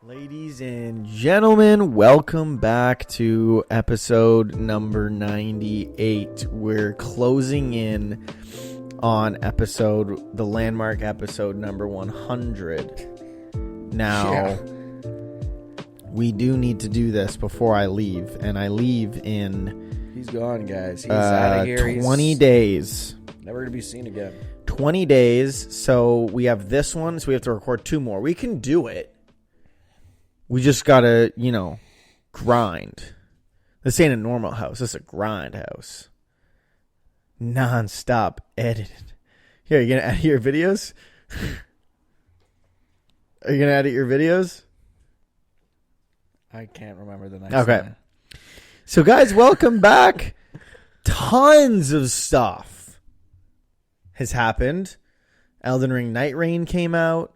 Ladies and gentlemen, welcome back to episode number 98. We're closing in on the landmark episode number 100. Now, we do need to do this before I leave, and I leave in... He's gone, guys. He's out of here. 20 days. Never to be seen again. 20 days, so we have this one, so we have to record two more. We can do it. We just gotta, grind. This ain't a normal house. This is a grind house. Non-stop edited. Here, you gonna edit your videos? Are you gonna edit your videos? I can't remember the next Okay. one. So, guys, welcome back. Tons of stuff has happened. Elden Ring Night Rain came out.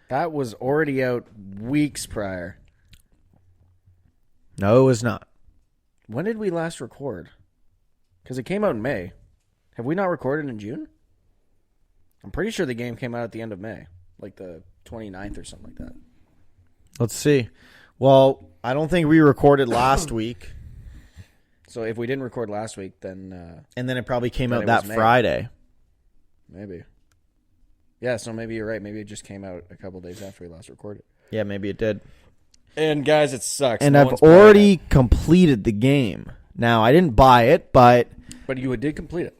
That was already out weeks prior. No, it was not. When did we last record? Because it came out in May. Have we not recorded in June? I'm pretty sure the game came out at the end of May. Like the 29th or something like that. Let's see. Well, I don't think we recorded last week. So if we didn't record last week, then... And then it probably came then out it that was May. Friday. Maybe. Yeah, so maybe you're right. Maybe it just came out a couple days after we last recorded. Yeah, maybe it did. And guys, it sucks. And No I've one's playing already it. completed the game. Now, I didn't buy it, but But you did complete it.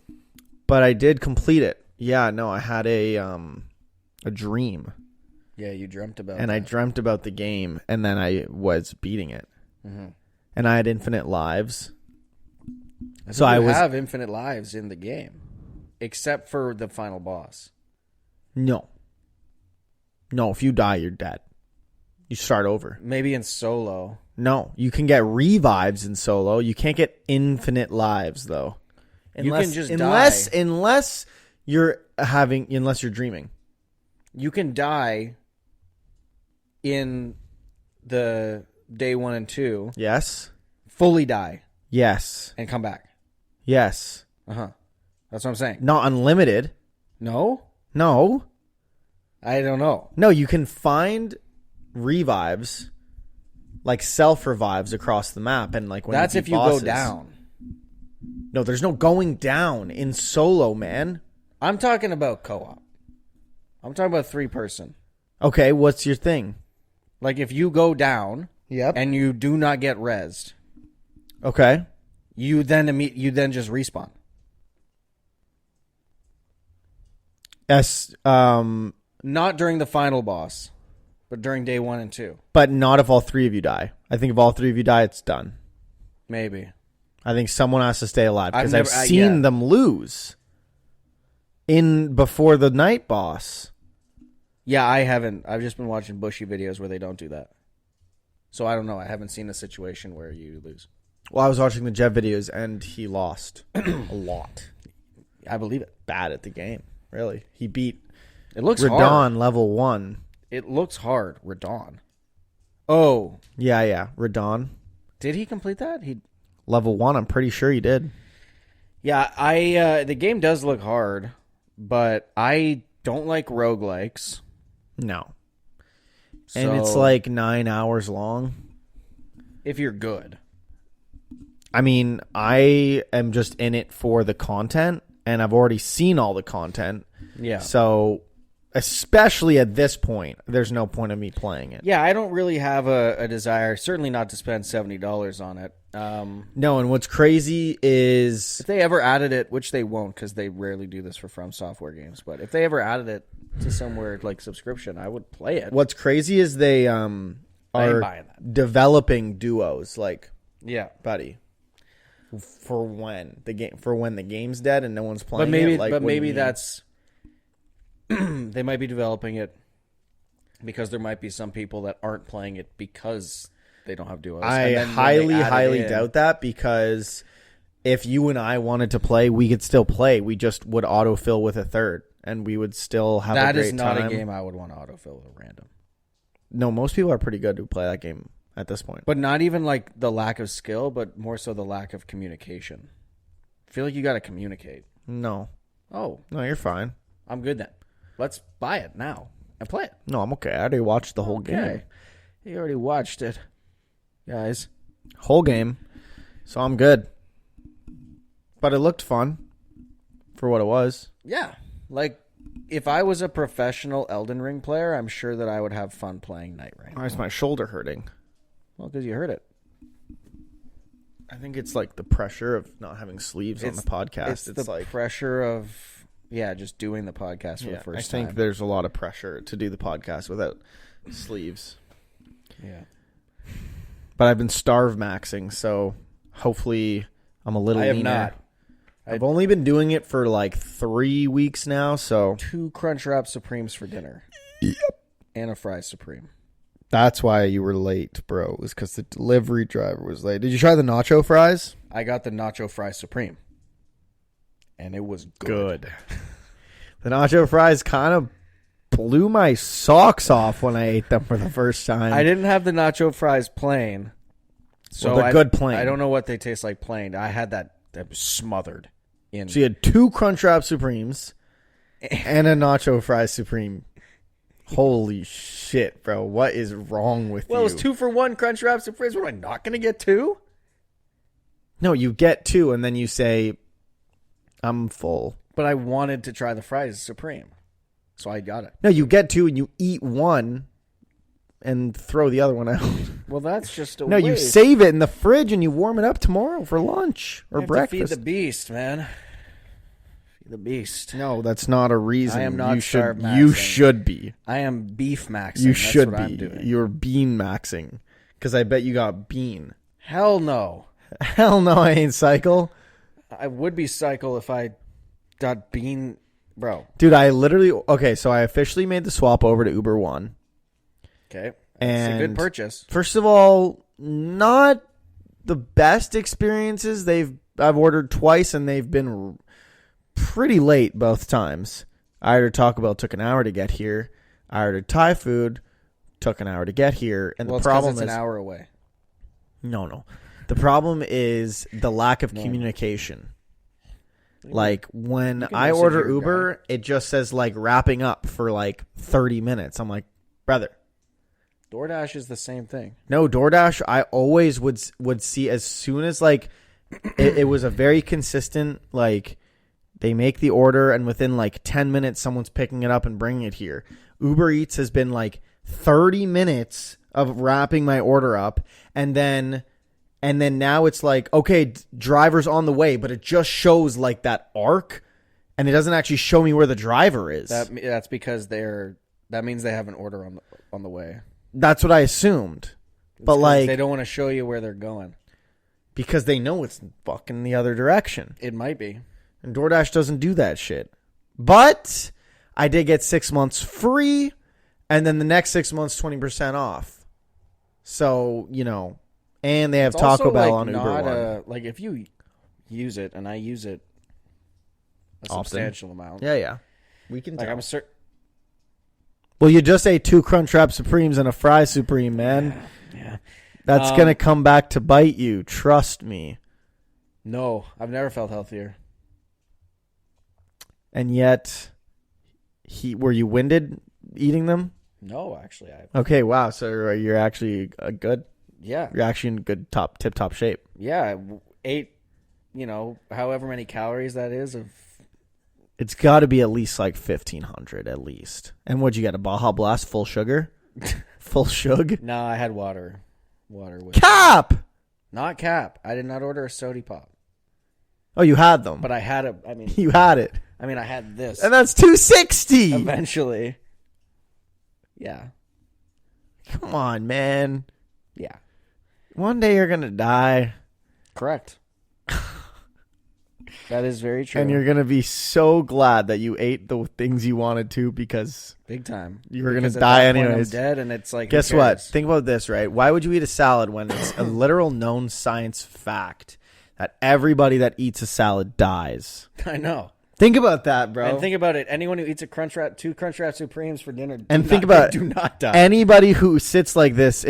I did complete it. Yeah, no, I had a dream. Yeah, you dreamt about it. And I dreamt about the game, and then I was beating it. Mm-hmm. And I had infinite lives. So I have infinite lives in the game, except for the final boss. No, if you die, you're dead. You start over. Maybe in solo. No, you can get revives in solo. You can't get infinite lives, though. You can just die. Unless you're dreaming. You can die in the day 1 and 2. Yes. Fully die. Yes. And come back. Yes. Uh-huh. That's what I'm saying. Not unlimited. No? No. I don't know. No, you can find revives, like self-revives across the map. And like when That's you if you bosses. go down. No, there's no going down in solo, man. I'm talking about co-op. I'm talking about 3-person. Okay, what's your thing? Like if you go down Yep. and you do not get rezzed, Okay. you then just respawn. Yes. Not during the final boss, but during day 1 and 2. But not if all three of you die. I think if all three of you die, it's done. Maybe. I think someone has to stay alive because I've never- seen yeah. them lose in before the night boss. Yeah, I haven't. I've just been watching Bushy videos where they don't do that. So I don't know. I haven't seen a situation where you lose. Well, I was watching the Jeff videos and he lost a lot. I believe it. Bad at the game, really. He beat It looks Radon hard. level 1. It looks hard. Radon. Oh. Yeah. Radon Did he complete that? level 1. I'm pretty sure he did. Yeah, the game does look hard, but I don't like roguelikes. No. And So it's like 9 hours long. if you're good. I mean, I am just in it for the content, and I've already seen all the content. Yeah. So, especially at this point, there's no point of me playing it. Yeah, I don't really have a desire, certainly not to spend $70 on it. No, and what's crazy is... If they ever added it, which they won't because they rarely do this for From Software games, but if they ever added it to somewhere like subscription, I would play it. What's crazy is they are buying that. developing duos, like, Yeah. buddy, for when the game's dead and no one's playing it. Like, But what do you maybe mean? that's they might be developing it because there might be some people that aren't playing it because they don't have duos. I And then when they add it highly in- doubt that, because if you and I wanted to play, we could still play. We just would autofill with a third, and we would still have a That great is not time. a game I would want to autofill with a random. No, most people are pretty good who play that game at this point. But not even like the lack of skill, but more so the lack of communication. I feel like you got to communicate. No, Oh, you're fine. I'm good then. Let's buy it now and play it. No, I'm okay. I already watched the whole game. Okay. You already watched it, guys. Whole game. So I'm good. But it looked fun for what it was. Yeah. Like, if I was a professional Elden Ring player, I'm sure that I would have fun playing Night Rain. Why is my shoulder hurting? Well, because you heard it. I think it's like the pressure of not having sleeves on the podcast. It's the like pressure of, just doing the podcast for the first time. I think there's a lot of pressure to do the podcast without sleeves. Yeah. But I've been starve maxing, so hopefully I'm a little leaner. I have not. I've only been doing it for like 3 weeks now, so 2 Crunchwrap Supremes for dinner. Yep. And a Fries Supreme. That's why you were late, bro. It was because the delivery driver was late. Did you try the nacho fries? I got the Nacho Fries Supreme. And it was good. The nacho fries kind of blew my socks off when I ate them for the first time. I didn't have the Nacho Fries plain. So they're good plain. I don't know what they taste like plain. I had that was smothered in. So you had 2 Crunchwrap Supremes and a nacho fries Supreme. Holy shit, bro. What is wrong with you? Well, it was 2 for 1 Crunchwrap Supremes. What, am I not going to get 2? No, you get 2 and then you say, I'm full. But I wanted to try the Fries Supreme. So I got it. No, you get 2 and you eat 1 and throw the other one out. Well, that's just a No, you save it in the fridge and you warm it up tomorrow for lunch or breakfast. To feed the beast, man. Feed the beast. No, that's not a reason. I am not starve maxing. You should be. I am beef maxing. You that's should what be. I'm doing. You're bean maxing. Because I bet you got bean. Hell no. Hell no, I ain't cycle. I would be cycle if I got bean, bro. Dude, I literally... Okay, so I officially made the swap over to Uber One. Okay. And it's a good purchase. First of all, not the best experiences. I've ordered twice and they've been pretty late both times. I ordered Taco Bell, took an hour to get here. I ordered Thai food, took an hour to get here. And the problem is it's an hour away. No. The problem is the lack of communication. Like when I order Uber, it just says like wrapping up for like 30 minutes. I'm like, brother. DoorDash is the same thing. No, DoorDash, I always would see as soon as like it was a very consistent, like they make the order and within like 10 minutes someone's picking it up and bringing it here. Uber Eats has been like 30 minutes of wrapping my order up and then now it's like, okay, driver's on the way, but it just shows like that arc and it doesn't actually show me where the driver is. That's because that means they have an order on the way. That's what I assumed. But like they don't want to show you where they're going. Because they know it's fucking the other direction. It might be. And DoorDash doesn't do that shit. But I did get 6 months free and then the next 6 months 20% off. So, and they have it's Taco Bell like on Uber One. Like if you use it and I use it a substantial amount. Yeah. We can like tell. I'm certain. Well, you just ate 2 Crunchwrap Supremes and a Fry Supreme, man. Yeah. That's going to come back to bite you. Trust me. No, I've never felt healthier. And yet, were you winded eating them? No, actually. Okay, wow. So you're actually good? Yeah. You're actually in good tip-top shape. Yeah, I ate, however many calories that is. It's got to be at least like 1,500 at least. And what'd you get, a Baja Blast full sugar? Full shug? No, I had water. Water with Cap! Not Cap. I did not order a Sody Pop. Oh, you had them. But I had you had it. I had this. And that's $2.60. Eventually. Yeah. Come on, man. Yeah. One day you're going to die. Correct. That is very true. And you're going to be so glad that you ate the things you wanted to because... Big time. You were going to die anyways. I'm dead and it's like... Guess what? Think about this, right? Why would you eat a salad when it's a literal known science fact that everybody that eats a salad dies? I know. Think about that, bro. And think about it. Anyone who eats two Crunchwrap Supremes for dinner do not die. Anybody who sits like this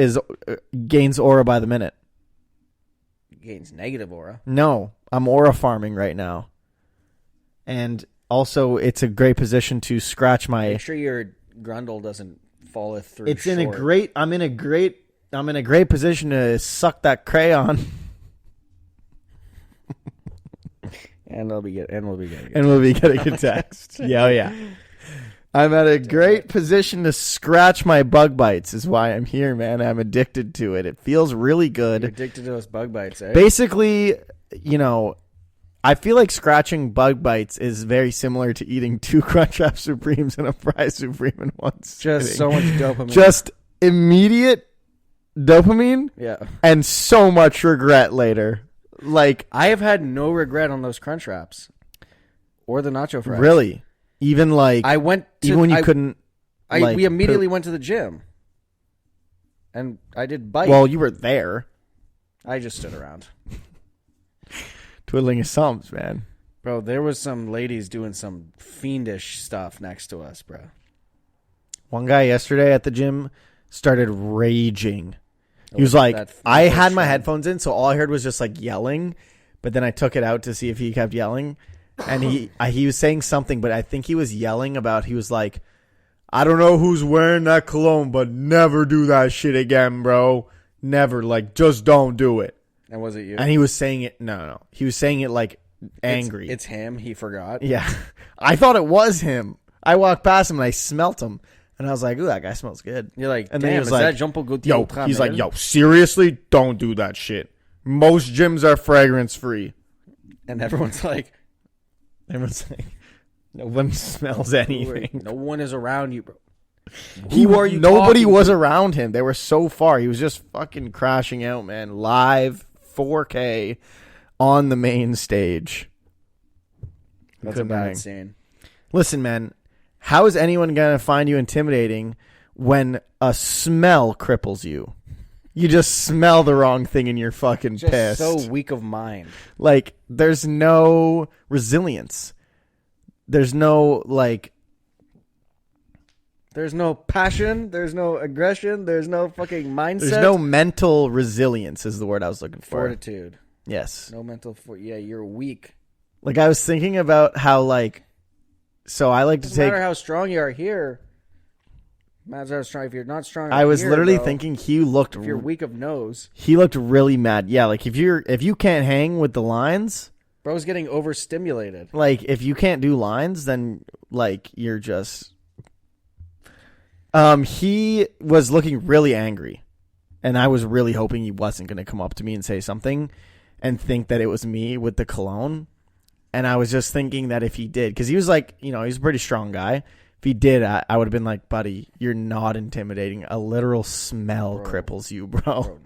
gains aura by the minute. Gains negative aura. No, I'm aura farming right now. And also, it's a great position to scratch my... Make sure your grundle doesn't fall through. I'm in a great I'm in a great position to suck that crayon. And we'll be getting a text. Yeah. I'm at a great position to scratch my bug bites is why I'm here, man. I'm addicted to it. It feels really good. You're addicted to those bug bites, eh? Basically, I feel like scratching bug bites is very similar to eating 2 Crunchwrap Supremes and a Fry Supreme in one Just sitting. so much dopamine. Just immediate dopamine. Yeah. And so much regret later. Like, I have had no regret on those Crunch Wraps or the Nacho Fries. Really? Even like I went to, even when you couldn't. We immediately went to the gym, and I did bite. Well, you were there, I just stood around, twiddling his thumbs, man. bro. There was some ladies doing some fiendish stuff next to us, bro. One guy yesterday at the gym started raging. He was that like, I had my headphones in, so all I heard was just like yelling. But then I took it out to see if he kept yelling. And he was saying something, but I think he was yelling about, he was like, I don't know who's wearing that cologne, but never do that shit again, bro. Never. Like, just don't do it. And was it you? And he was saying it, no. He was saying it like angry. It's him. He forgot. Yeah. I thought it was him. I walked past him and I smelt him. And I was like, ooh, that guy smells good. You're like, and damn, then he was is like, that Jumbo Gautier yo, Ultra, he's man? like, yo, seriously, don't do that shit. Most gyms are fragrance free. And everyone's like, no one smells anything. no one is around you, bro. Nobody was around him. They were so far. He was just fucking crashing out, man. Live 4K on the main stage. That's a bad scene. Listen, man. How is anyone going to find you intimidating when a smell cripples you? You just smell the wrong thing and you're fucking Just pissed. so weak of mind. Like, there's no resilience. There's no, like... There's no passion. There's no aggression. There's no fucking mindset. There's no mental resilience is the word I was looking for. Fortitude. Yes. No mental yeah, you're weak. Like, I was thinking about how, like... So I like to Doesn't take... matter how strong you are here. Matters how strong. If you're not strong, I was here, literally bro, thinking he looked... If you're weak of nose, he looked really mad. Yeah, like if you can't hang with the lines, bro's getting overstimulated. like if you can't do lines, then like you're just... He was looking really angry, and I was really hoping he wasn't going to come up to me and say something and think that it was me with the cologne. And I was just thinking that if he did, because he was like, he's a pretty strong guy. If he did, I would have been like, buddy, you're not intimidating. A literal smell cripples you, bro.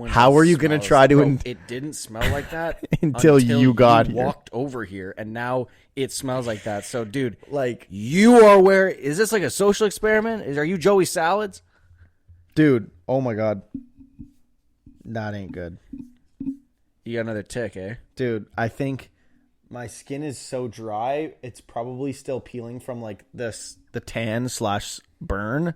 How are you going to try to... It didn't smell like that until you got here. Walked over here, and now it smells like that. So, dude, like, you are where... Is this like a social experiment? Are you Joey Salads? Dude, oh my God. That ain't good. You got another tick, eh? Dude, I think... My skin is so dry, it's probably still peeling from like the tan/burn.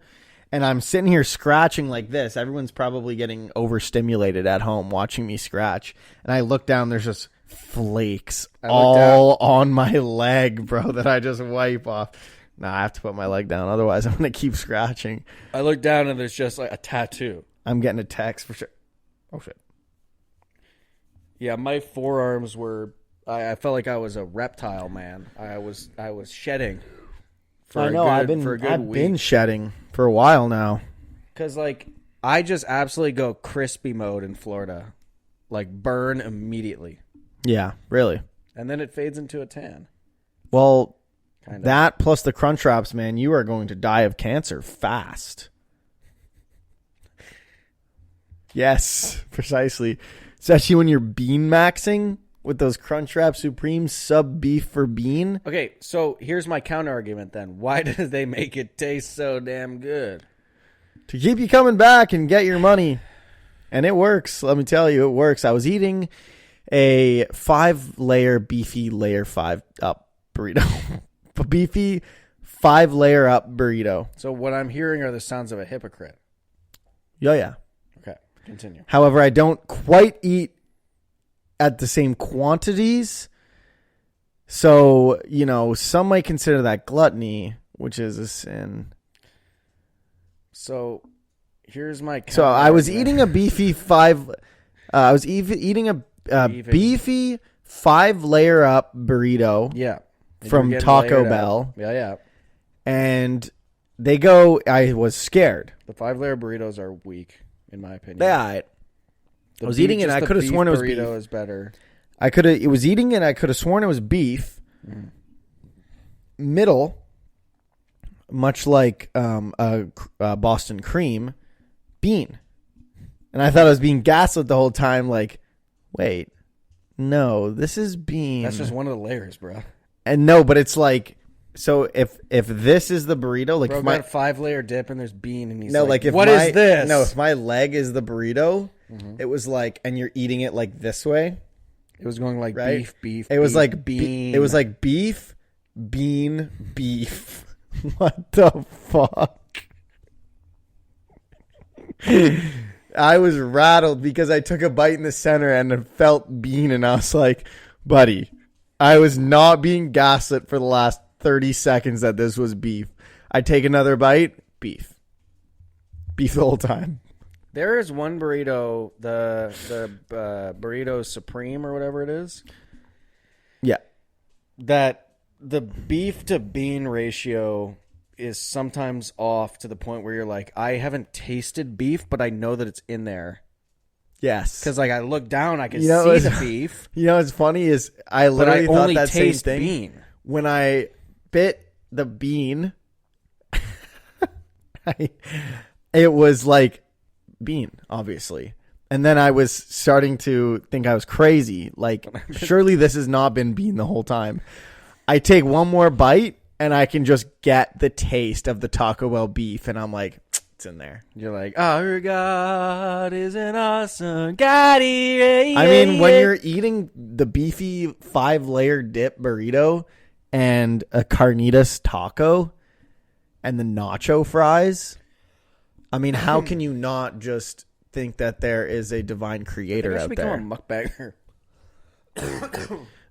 And I'm sitting here scratching like this. Everyone's probably getting overstimulated at home watching me scratch. And I look down, there's just flakes all on my leg, bro, that I just wipe off. Nah, I have to put my leg down. Otherwise, I'm going to keep scratching. I look down and there's just like a tattoo. I'm getting a text for sure. Oh, shit. Yeah, my forearms were... I felt like I was a reptile, man. I was shedding. I've been shedding for a while now. Because, like, I just absolutely go crispy mode in Florida. Like, burn immediately. Yeah, really. And then it fades into a tan. Well, kind of. That plus the crunch wraps, man, you are going to die of cancer fast. Yes, precisely. Especially when you're bean maxing with those Crunchwrap Supreme sub beef for bean. Okay, so here's my counter argument then. Why do they make it taste so damn good? To keep you coming back and get your money. And it works. Let me tell you, it works. I was eating a 5-layer beefy layer 5 up burrito. A beefy 5-layer up burrito. So what I'm hearing are the sounds of a hypocrite. Yeah. Okay, continue. However, I don't quite eat at the same quantities. So, some might consider that gluttony, which is a sin. So, Here's my. So I was eating a beefy eating a beefy 5-layer up burrito. Yeah. From Taco Bell. Yeah. And I was scared. The 5-layer burritos are weak, in my opinion. Yeah. I was eating it and I could have sworn it was beef. Burrito is better. I was eating it and I could have sworn it was beef. Mm. Middle, much like a Boston cream, bean. And I thought I was being gaslit the whole time, like, wait, no, this is bean. That's just one of the layers, bro. And no, but it's like, so if this is the burrito, like, bro, if my 5-layer dip and there's bean, and he's if what is this? No, if my leg is the burrito, it was like, and you're eating it like this way. It was going like right? beef. It was like bean. It was like beef, bean, beef. What the fuck? I was rattled because I took a bite in the center and it felt bean, and I was like, buddy, I was not being gaslit for the last 30 seconds that this was beef. I take another bite, beef. Beef the whole time. There is one burrito, the burrito supreme or whatever it is. Yeah. That the beef to bean ratio is sometimes off to the point where you're like, I haven't tasted beef, but I know that it's in there. Yes. Because like I look down, I can see the beef. You know what's funny is I literally thought that same thing. Bean. When I bit the bean, it was like bean, obviously. And then I was starting to think I was crazy. Like, surely this has not been bean the whole time. I take one more bite and I can just get the taste of the Taco Bell beef, and I'm like, it's in there. You're like, our God is an awesome God. I mean, when you're eating the beefy 5-layer dip burrito and a carnitas taco and the nacho fries, I mean, how can you not just think that there is a divine creator out there? I should become a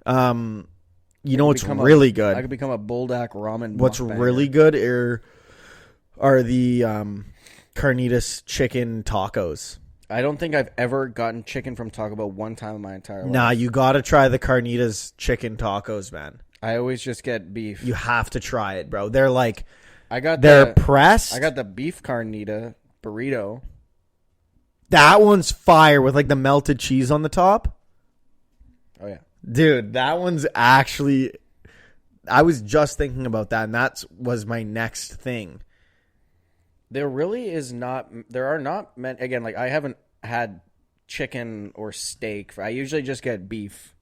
mukbanger. You know what's really good? I could become a Buldak ramen. What's really good are the carnitas chicken tacos. I don't think I've ever gotten chicken from Taco Bell one time in my entire life. Nah, you got to try the carnitas chicken tacos, man. I always just get beef. You have to try it, bro. They're like, they're pressed. I got the beef carnita burrito. That one's fire with like the melted cheese on the top. Oh yeah. Dude, that one's actually, I was just thinking about that, and that was my next thing. There are not many, again, like I haven't had chicken or steak. I usually just get beef.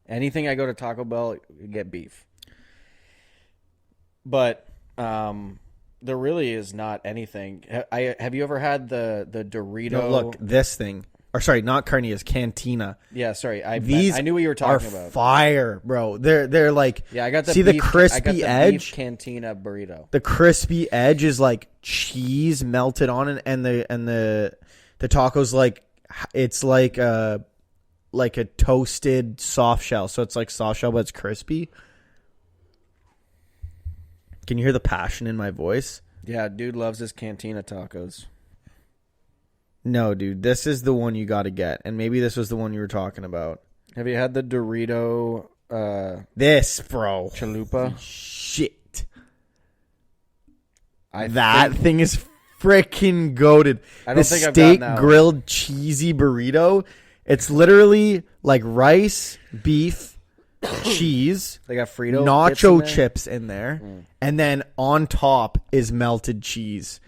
Anything I go to Taco Bell, get beef. But there really is not anything. Have you ever had the Dorito? No, look, this thing. Or sorry, not carnitas, cantina. Yeah, sorry. I knew what you were talking about. Fire, bro. They're like, yeah, I got the the crispy edge. Beef cantina burrito. The crispy edge is like cheese melted on it, and the taco's like, it's like a toasted soft shell. So it's like soft shell, but it's crispy. Can you hear the passion in my voice? Yeah, dude loves his cantina tacos. No, dude, this is the one you got to get, and maybe this was the one you were talking about. Have you had the Dorito? This, bro, chalupa. Holy shit, that thing is freaking goated. I don't think I've steak gotten that grilled cheesy burrito. It's literally like rice, beef, cheese. They got Frito nacho chips in there, and then on top is melted cheese.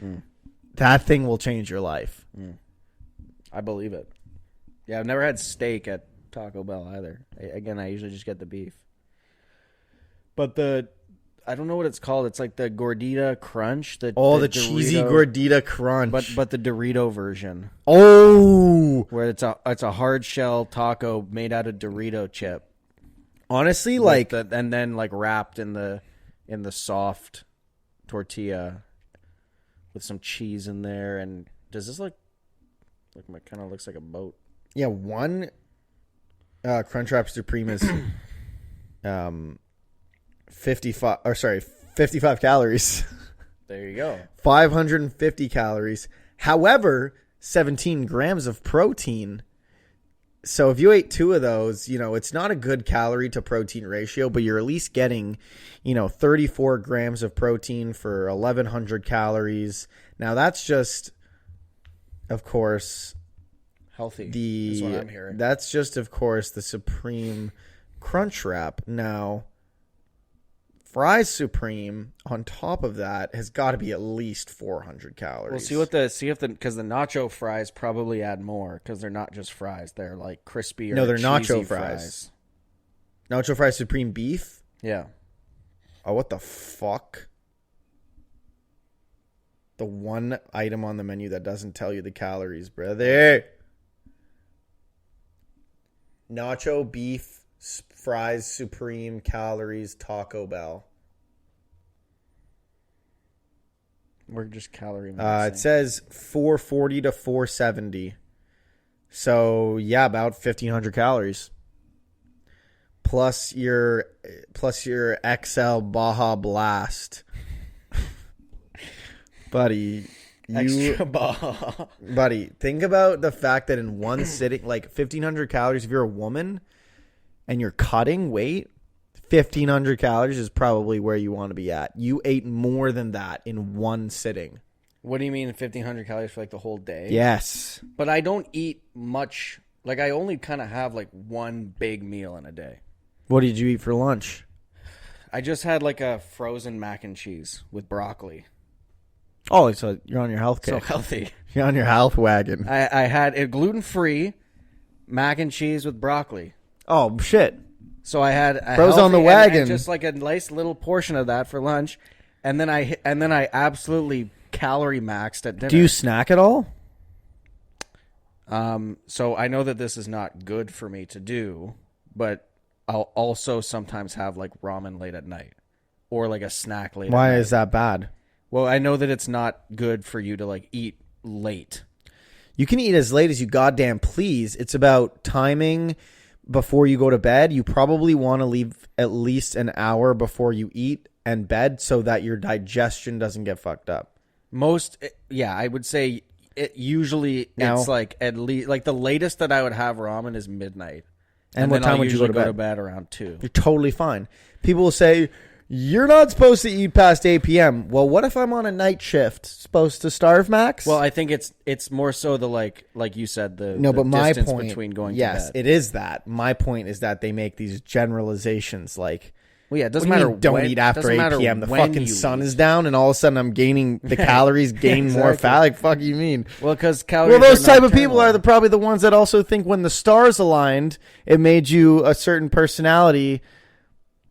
That thing will change your life. I believe it. Yeah, I've never had steak at Taco Bell either. Again, I usually just get the beef. But I don't know what it's called. It's like the Gordita Crunch. The cheesy Gordita Crunch. But the Dorito version. Oh, where it's a hard shell taco made out of Dorito chip. Honestly, and then like wrapped in the soft tortilla with some cheese in there. And does this look kind of looks like a boat? Yeah, one Crunchwrap Supreme is 55 calories. There you go. 550 calories. However, 17 grams of protein. So if you ate 2 of those, it's not a good calorie to protein ratio, but you're at least getting, 34 grams of protein for 1,100 calories. Now that's just, of course, healthy. That's what I'm hearing. That's just, of course, the Supreme Crunch Wrap. Now, Fries Supreme on top of that has got to be at least 400 calories. We'll because the nacho fries probably add more because they're not just fries; they're like crispy or they're cheesy nacho fries. Nacho Fries Supreme Beef. Yeah. Oh, what the fuck? The one item on the menu that doesn't tell you the calories, brother. Nacho Beef Fries Supreme calories Taco Bell. We're just calorie maxing. It says 440 to 470. So yeah, about 1,500 calories. Plus your XL Baja Blast. Buddy, Extra Baja. Buddy, think about the fact that in one sitting, like 1,500 calories if you're a woman and you're cutting weight, 1,500 calories is probably where you want to be at. You ate more than that in one sitting. What do you mean 1,500 calories for like the whole day? Yes. But I don't eat much. Like I only kind of have like one big meal in a day. What did you eat for lunch? I just had like a frozen mac and cheese with broccoli. Oh, so you're on your health kick. So healthy. You're on your health wagon. I had a gluten-free mac and cheese with broccoli. Oh, shit. So I had a Bro's on the wagon. and just like a nice little portion of that for lunch, and then I absolutely calorie maxed at dinner. Do you snack at all? So I know that this is not good for me to do, but I'll also sometimes have like ramen late at night or like a snack late at night. Why is that bad? Well, I know that it's not good for you to like eat late. You can eat as late as you goddamn please. It's about timing before you go to bed. You probably want to leave at least an hour before you eat and bed so that your digestion doesn't get fucked up. I would say it usually it's like at least like the latest that I would have ramen is midnight. And what time would you go to bed? Go to bed around 2. You're totally fine. People will say, you're not supposed to eat past 8 p.m. Well, what if I'm on a night shift? Supposed to starve, Max? Well, I think it's more so the like you said, the but my distance point, between going yes, to bed. it is that. My point is that they make these generalizations like, well, yeah, it doesn't what do you matter. mean don't eat after 8 p.m. The fucking sun is down, and all of a sudden I'm gaining the calories, gain more fat. Like, fuck you mean? Well, because calories. Well, those type of people are probably the ones that also think when the stars aligned, it made you a certain personality.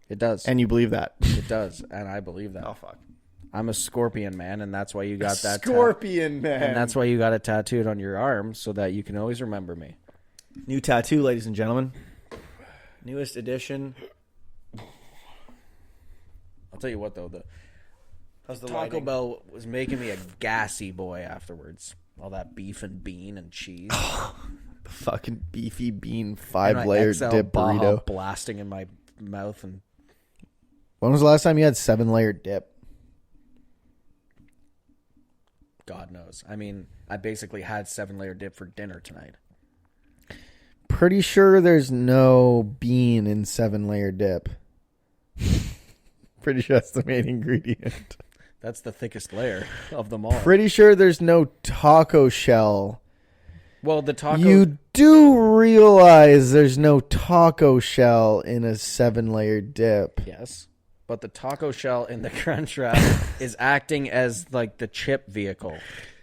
It does, and you believe that. It does, and I believe that. Oh fuck! I'm a Scorpion man, and that's why you got that Scorpion man, and that's why you got it tattooed on your arm so that you can always remember me. New tattoo, ladies and gentlemen. Newest edition. I'll tell you what, though, How's the Taco lighting? Bell was making me a gassy boy afterwards. All that beef and bean and cheese. The fucking beefy bean And 5-layer XL dip Baja burrito. blasting in my mouth. And When was the last time you had 7-layer dip? God knows. I mean, I basically had 7-layer dip for dinner tonight. Pretty sure there's no bean in 7-layer dip. Pretty sure that's the main ingredient. That's the thickest layer of them all. Pretty sure there's no taco shell. Well, the taco... You do realize there's no taco shell in a 7-layer dip. Yes. But the taco shell in the Crunch Wrap is acting as like the chip vehicle,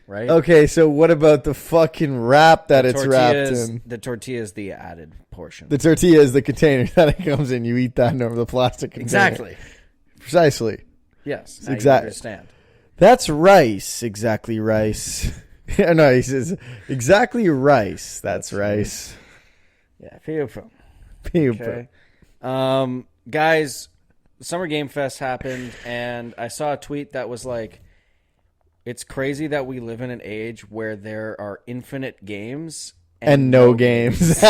right? Okay, so what about the fucking wrap that it's wrapped in? The tortilla is the added portion. The tortilla is the container that it comes in. You eat that over the plastic container. Exactly. Precisely. Yes. Exactly. I understand. That's rice. Exactly rice. No, he says exactly rice. That's rice. Yeah. Beautiful. Beautiful. Okay. Guys, Summer Game Fest happened, and I saw a tweet that was like, it's crazy that we live in an age where there are infinite games and no games.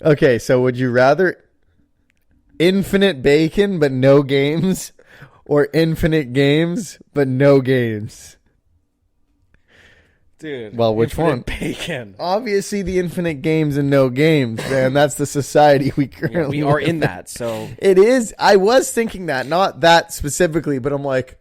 Okay, so would you rather infinite bacon but no games, or infinite games but no games? Dude. Well, which one? Bacon. Obviously, the infinite games and no games, man. That's the society we currently We are live in that, so. It is. I was thinking that, not that specifically, but I'm like,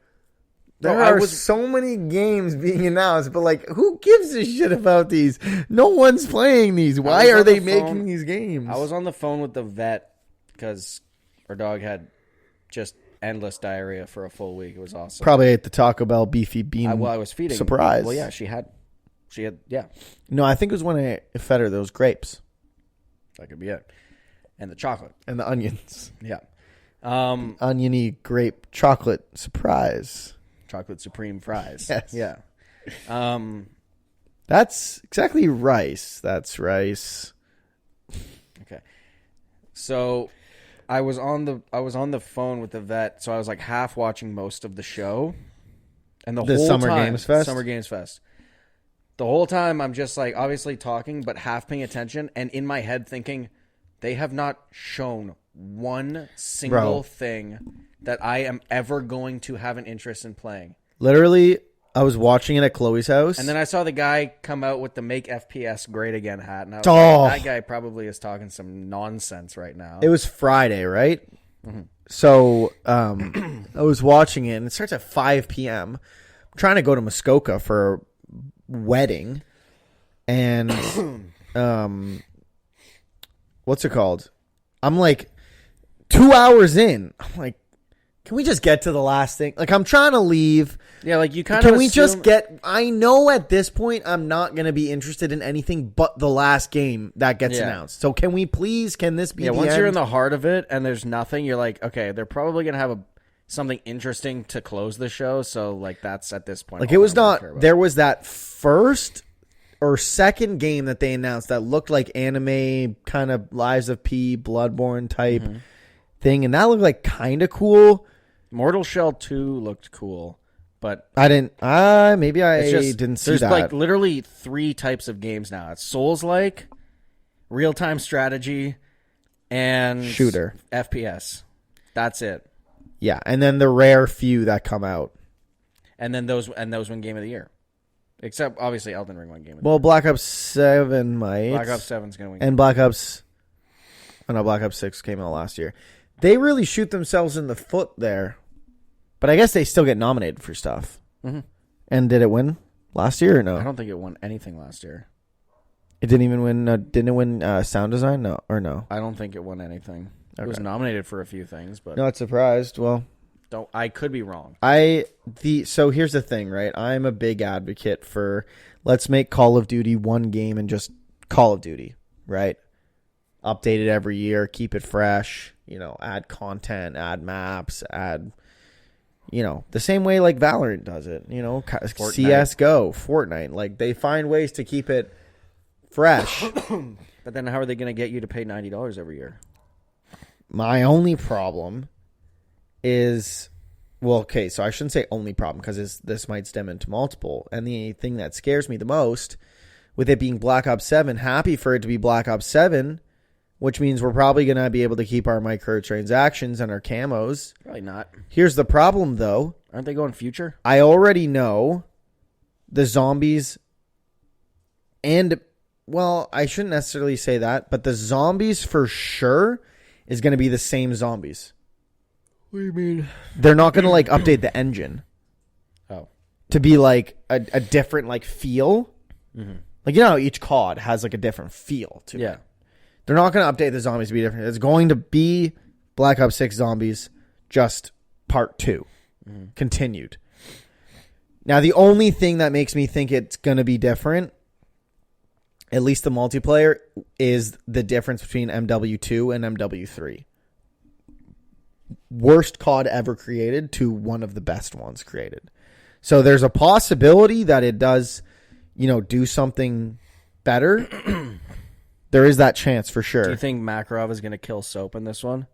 there are so many games being announced, but like, who gives a shit about these? No one's playing these. Why are they making these games? I was on the phone with the vet because our dog had just endless diarrhea for a full week. It was awesome. Probably ate the Taco Bell beefy bean. I was feeding. Surprise. Well, yeah, she had, yeah. No, I think it was when I fed her those grapes. That could be it. And the chocolate. And the onions. Yeah. Oniony grape chocolate surprise. Chocolate supreme fries. Yes. Yeah. That's exactly rice. That's rice. Okay. So I was on the phone with the vet, so I was like half watching most of the show. And the whole Summer time, Games Fest? Summer Games Fest. The whole time I'm just like obviously talking, but half paying attention, and in my head thinking, they have not shown one single thing that I am ever going to have an interest in playing. Literally, I was watching it at Chloe's house. And then I saw the guy come out with the Make FPS Great Again hat. And I was like, that guy probably is talking some nonsense right now. It was Friday, right? Mm-hmm. So I was watching it, and it starts at 5 p.m. I'm trying to go to Muskoka for a wedding. And what's it called? I'm like 2 hours in. I'm like, can we just get to the last thing? Like, I'm trying to leave. Yeah, like you kind of. Can we just get? I know at this point I'm not going to be interested in anything but the last game that gets announced. So can we please? Can this be? Yeah, the once end? you're in the heart of it and there's nothing, you're like, okay, they're probably gonna have something interesting to close the show. So like that's at this point. Like it was not. There was that first or second game that they announced that looked like anime kind of Lives of P, Bloodborne type thing, and that looked like kind of cool. Mortal Shell 2 looked cool, but I didn't. Maybe I didn't see there's that. There's like literally 3 types of games now. It's Souls-like, real-time strategy, and shooter FPS. That's it. Yeah, and then the rare few that come out, and then those win Game of the Year. Except obviously Elden Ring won Game of the Year. Well, Year. Black Ops 7 might. Black Ops 7's gonna win. And Black Ops. Oh no, Black Ops 6 came out last year. They really shoot themselves in the foot there, but I guess they still get nominated for stuff. Mm-hmm. And did it win last year or no? I don't think it won anything last year. It didn't even win. Didn't it win sound design? No, or no? I don't think it won anything. Okay. It was nominated for a few things, but not surprised. Well, I could be wrong. So here's the thing, right? I'm a big advocate for let's make Call of Duty one game and just Call of Duty, right? Update it every year, keep it fresh. You know, add content, add maps, add, you know, the same way like Valorant does it. You know, CS:GO, Fortnite. Like they find ways to keep it fresh. But then how are they going to get you to pay $90 every year? My only problem is, well, okay, so I shouldn't say only problem because this might stem into multiple. And the thing that scares me the most, with it being Black Ops 7, happy for it to be Black Ops 7, which means we're probably going to be able to keep our microtransactions and our camos. Probably not. Here's the problem, though. Aren't they going future? I already know the zombies and, well, I shouldn't necessarily say that, but the zombies for sure is going to be the same zombies. What do you mean? They're not going to, like, update the engine. Oh. To be, like, a different, like, feel. Mm-hmm. Like, you know how each COD has, like, a different feel to it. They're not going to update the zombies to be different. It's going to be Black Ops 6 Zombies, just part 2. Mm-hmm. Continued. Now, the only thing that makes me think it's going to be different, at least the multiplayer, is the difference between MW2 and MW3. Worst COD ever created to one of the best ones created. So there's a possibility that it does, you know, do something better. There is that chance for sure. Do you think Makarov is going to kill Soap in this one?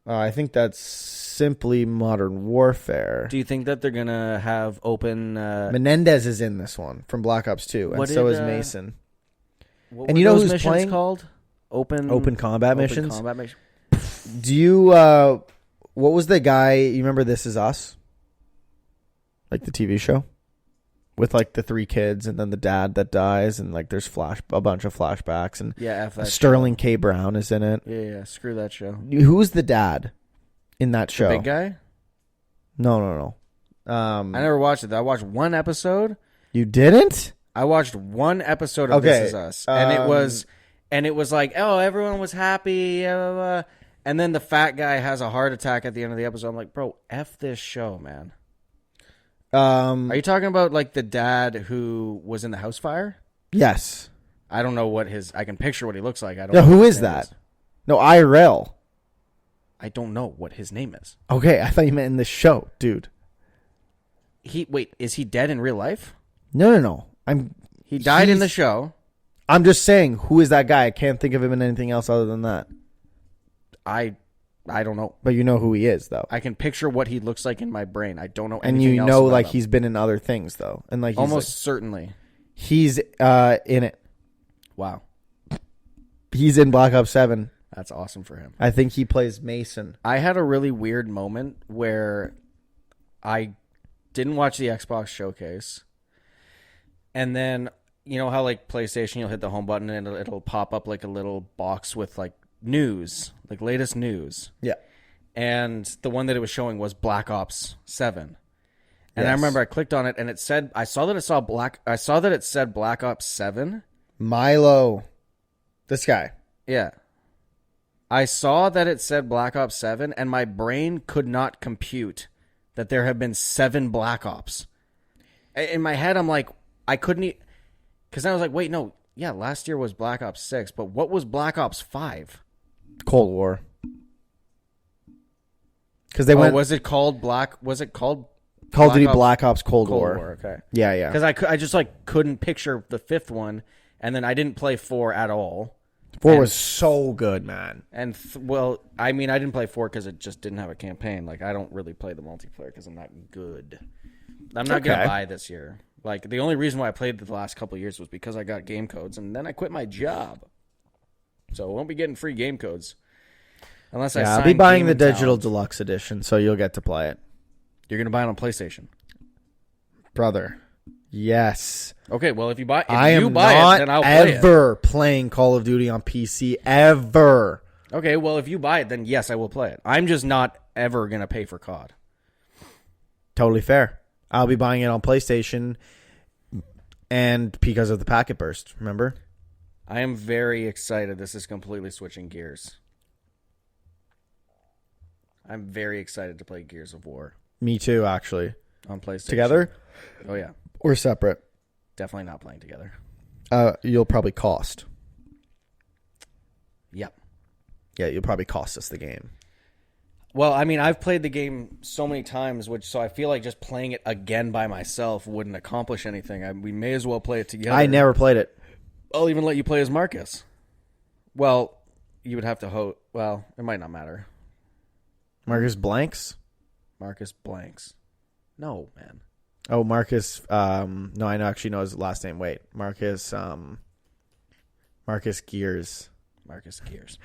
I think that's simply Modern Warfare. Do you think that they're going to have open... Menendez is in this one from Black Ops 2, and so is Mason. What and were you know those who's missions playing? Called? Open combat missions? Combat missions. Do you... what was the guy... You remember This Is Us? Like the TV show? with like the 3 kids and then the dad that dies and like there's a bunch of flashbacks and F that Sterling K. Brown is in it. Yeah, screw that show. Who's the dad in that show? The big guy? No. I never watched it. I watched one episode. You didn't? I watched one episode of This Is Us, and it was like, oh, everyone was happy, blah, blah, blah. And then the fat guy has a heart attack at the end of the episode. I'm like, bro, F this show, man. Are you talking about like the dad who was in the house fire? Yes. I don't know what I can picture what he looks like. I don't No, know who what is his name that? No, IRL. I don't know what his name is. Okay, I thought you meant in the show, dude. Is he dead in real life? No. He died in the show. I'm just saying, who is that guy? I can't think of him in anything else other than that. I don't know. But you know who he is, though. I can picture what he looks like in my brain. I don't know and anything you else know, about like him. he's been in other things, though, and like he's Almost certainly. He's in it. Wow, he's in Black Ops 7. that's awesome for him. I think he plays Mason. I had a really weird moment where I didn't watch the Xbox showcase, and then you know how like PlayStation, you'll hit the home button and it'll pop up like a little box with like news, like latest news. Yeah. And the one that it was showing was Black Ops 7. And Yes. I remember I clicked on it and it said I saw that it said Black Ops 7. Milo. This guy. Yeah. I saw that it said Black Ops 7 and my brain could not compute that there have been 7 Black Ops. In my head I'm like I couldn't cuz then I was like, "Wait, no. Yeah, last year was Black Ops 6, but what was Black Ops 5?" Cold War. Because they went. Was it called Call of Duty Black Ops Cold War. Okay. Yeah. Because I just like couldn't picture the 5th one, and then I didn't play 4 at all. 4 was so good, man. And well, I mean, I didn't play 4 because it just didn't have a campaign. Like I don't really play the multiplayer because I'm not good. I'm not gonna buy this year. Like the only reason why I played the last couple of years was because I got game codes, and then I quit my job, so I won't be getting free game codes unless I'll be buying the digital deluxe edition, so you'll get to play it. You're gonna buy it on PlayStation, brother. Yes. Okay. Well, if you buy, not it, then I'll play it. ever playing Call of Duty on PC ever. Okay. Well, if you buy it, then yes, I will play it. I'm just not ever gonna pay for COD. Totally fair. I'll be buying it on PlayStation, and because of the packet burst, remember? I am very excited. This is completely switching gears. I'm very excited to play Gears of War. Me too, actually. On PlayStation. Together? Oh, yeah. Or separate? Definitely not playing together. You'll probably cost. Yep. Yeah, you'll probably cost us the game. Well, I mean, I've played the game so many times, so I feel like just playing it again by myself wouldn't accomplish anything. We may as well play it together. I never played it. I'll even let you play as Marcus. Well, you would have to well, it might not matter. Marcus Blanks? Marcus Blanks. No, man. Oh, Marcus. No, I actually know his last name. Wait. Marcus Gears. Marcus Gears.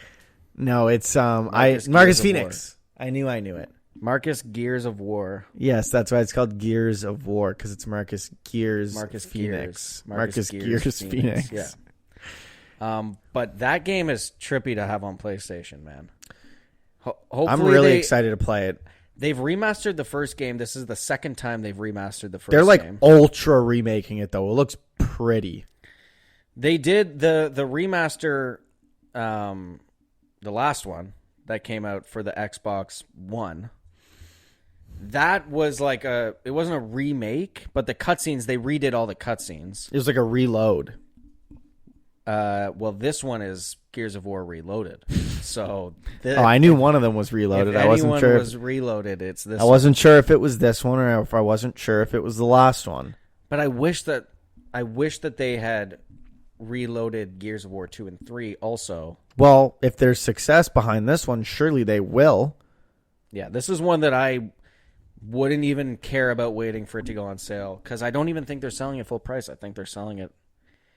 No, it's Marcus Marcus Phoenix. I knew it. Marcus Gears of War. Yes, that's why it's called Gears of War, because it's Marcus Gears Phoenix. Marcus Gears Phoenix. Yeah. But that game is trippy to have on PlayStation, man. Hopefully I'm really excited to play it. They've remastered the first game. This is the second time they've remastered the first game. They're like ultra remaking it, though. It looks pretty. They did the remaster, the last one that came out for the Xbox One. That was like it wasn't a remake, but the cutscenes, they redid all the cutscenes. It was like a reload. Well, this one is Gears of War Reloaded. So I knew one of them was reloaded. If I wasn't sure. Was reloaded. It's this. I wasn't sure if it was this one or if I wasn't sure if it was the last one. But I wish that they had reloaded Gears of War 2 and 3 also. Well, if there's success behind this one, surely they will. Yeah, this is one that I wouldn't even care about waiting for it to go on sale because I don't even think they're selling it full price. I think they're selling it.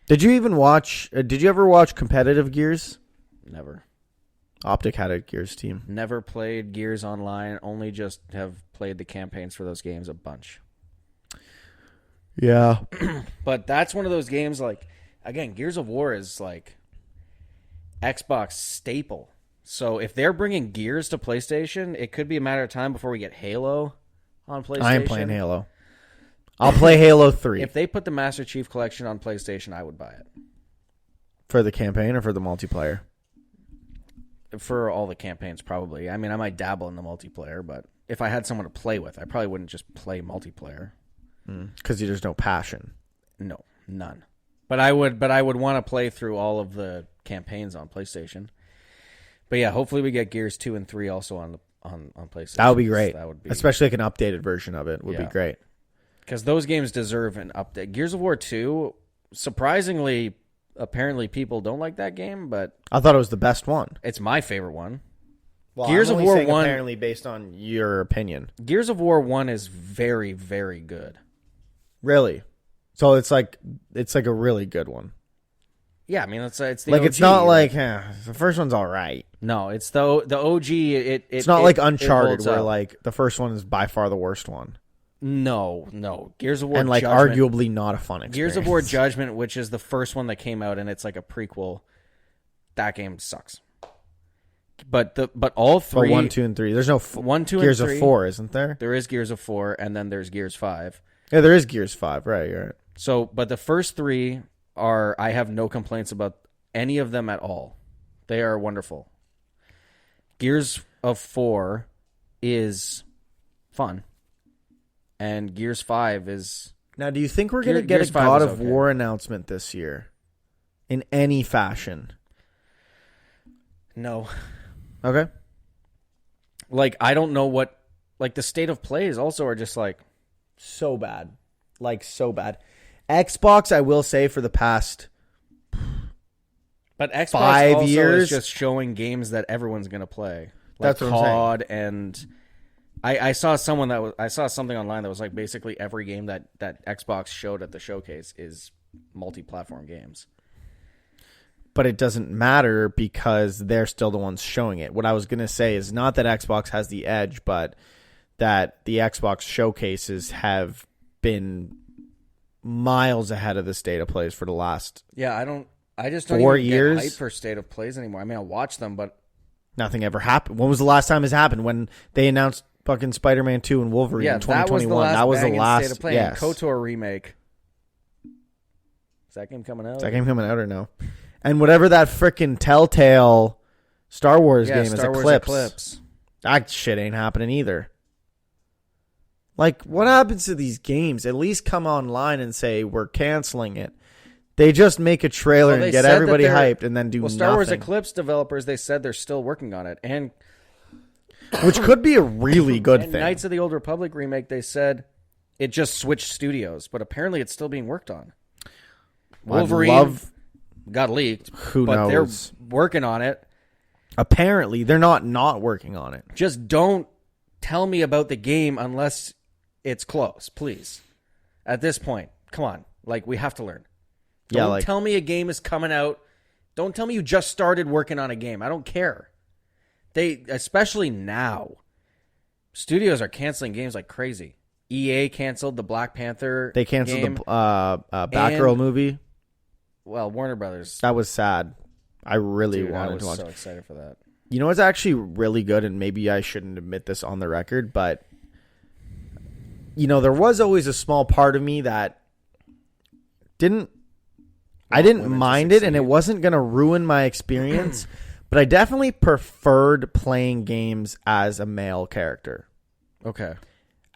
Did you ever watch competitive Gears? Never. Optic had a Gears team. Never played Gears Online. Only just have played the campaigns for those games a bunch. Yeah. But that's one of those games, like, again, Gears of War is like Xbox staple. So if they're bringing Gears to PlayStation, it could be a matter of time before we get Halo on PlayStation. I am playing Halo. I'll play Halo 3. If they put the Master Chief Collection on PlayStation, I would buy it. For the campaign or for the multiplayer? For all the campaigns, probably. I mean, I might dabble in the multiplayer, but if I had someone to play with, I probably wouldn't just play multiplayer. Because there's no passion. No, none. But I would want to play through all of the campaigns on PlayStation. But yeah, hopefully we get Gears 2 and 3 also on PlayStation. That would be great. That would be, especially like an updated version of it would be great. Because those games deserve an update. Gears of War 2, surprisingly, apparently people don't like that game, but I thought it was the best one. it's my favorite one. Well, Gears I'm of only War saying 1 apparently based on your opinion. Gears of War 1 is very, very good. Really? So it's like a really good one. Yeah, I mean it's the like OG. it's not like the first one's all right. No, it's the OG. It's not like Uncharted holds where up. like the first one is by far the worst one. No. Gears of War And like Judgment, arguably not a fun experience. Gears of War Judgment, which is the first one that came out and it's like a prequel. That game sucks. But all three, 1, 2, and 3. There's no 1, 2, Gears and 3, of 4, isn't there? There is Gears of 4, and then there's Gears 5. Yeah, there is Gears 5. Right, you're right. So, but the first three I have no complaints about any of them at all. They are wonderful. Gears of 4 is fun. And Gears 5 is... Now, do you think we're going to get Gears a 5 God is of okay. War announcement this year? In any fashion? No. Okay. Like, I don't know what... Like, the state of plays also are just like... So bad. Like, so bad. Xbox, I will say, for the past... But Xbox 5 also years is just showing games that everyone's going to play. That's Like what I'm saying. COD and... I saw I saw something online that was like basically every game that Xbox showed at the showcase is multi-platform games. But it doesn't matter because they're still the ones showing it. What I was going to say is not that Xbox has the edge, but that the Xbox showcases have been miles ahead of the state of plays for the last Yeah, I just don't 4 even years. get hype for state of plays anymore. I mean, I watch them, but nothing ever happened. When was the last time this happened? When they announced fucking Spider-Man 2 and Wolverine in 2021. that was the last State state of play. yes. KOTOR remake. Is that game coming out? Is that game coming out or no? And whatever that freaking Telltale Star Wars game Star is, Wars Eclipse. That shit ain't happening either. Like, what happens to these games? At least come online and say, we're canceling it. They just make a trailer Well, and get said that everybody they're- hyped and then do Well, Star Wars nothing. Eclipse developers, they said they're still working on it. And Which could be a really good and thing. Knights of the Old Republic remake, they said it just switched studios, but apparently it's still being worked on. Wolverine got leaked, Who but knows? they're working on it. Apparently, they're not working on it. Just don't tell me about the game unless it's close, please. At this point, come on. Like, we have to learn. Don't tell me a game is coming out. Don't tell me you just started working on a game. I don't care. Especially now, studios are canceling games like crazy. EA canceled the Black Panther. They canceled game. the Batgirl movie. Well, Warner Brothers. That was sad. I really Dude, I wanted was to watch. so excited for that. You know what's actually really good, and maybe I shouldn't admit this on the record, but there was always a small part of me that I didn't mind it, and it wasn't going to ruin my experience, but I definitely preferred playing games as a male character. Okay.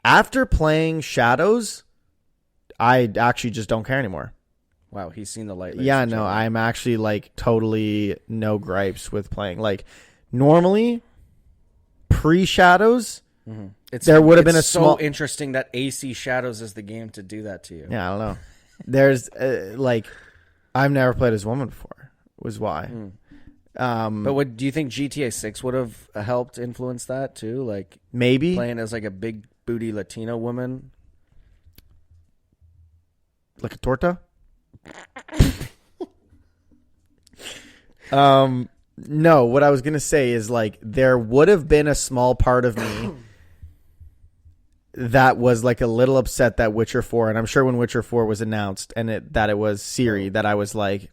After playing Shadows, I actually just don't care anymore. Wow, he's seen the light. Yeah, no, I'm actually like totally no gripes with playing. Like normally, pre-Shadows, there would have been a so small. interesting that AC Shadows is the game to do that to you. Yeah, I don't know. There's I've never played as a woman before. Was why. But do you think GTA 6 would have helped influence that too? Like Maybe playing as like a big booty Latino woman. like a torta. No, what I was gonna say is like there would have been a small part of me that was like a little upset that Witcher 4, and I'm sure when Witcher 4 was announced and that it was Ciri, that I was like,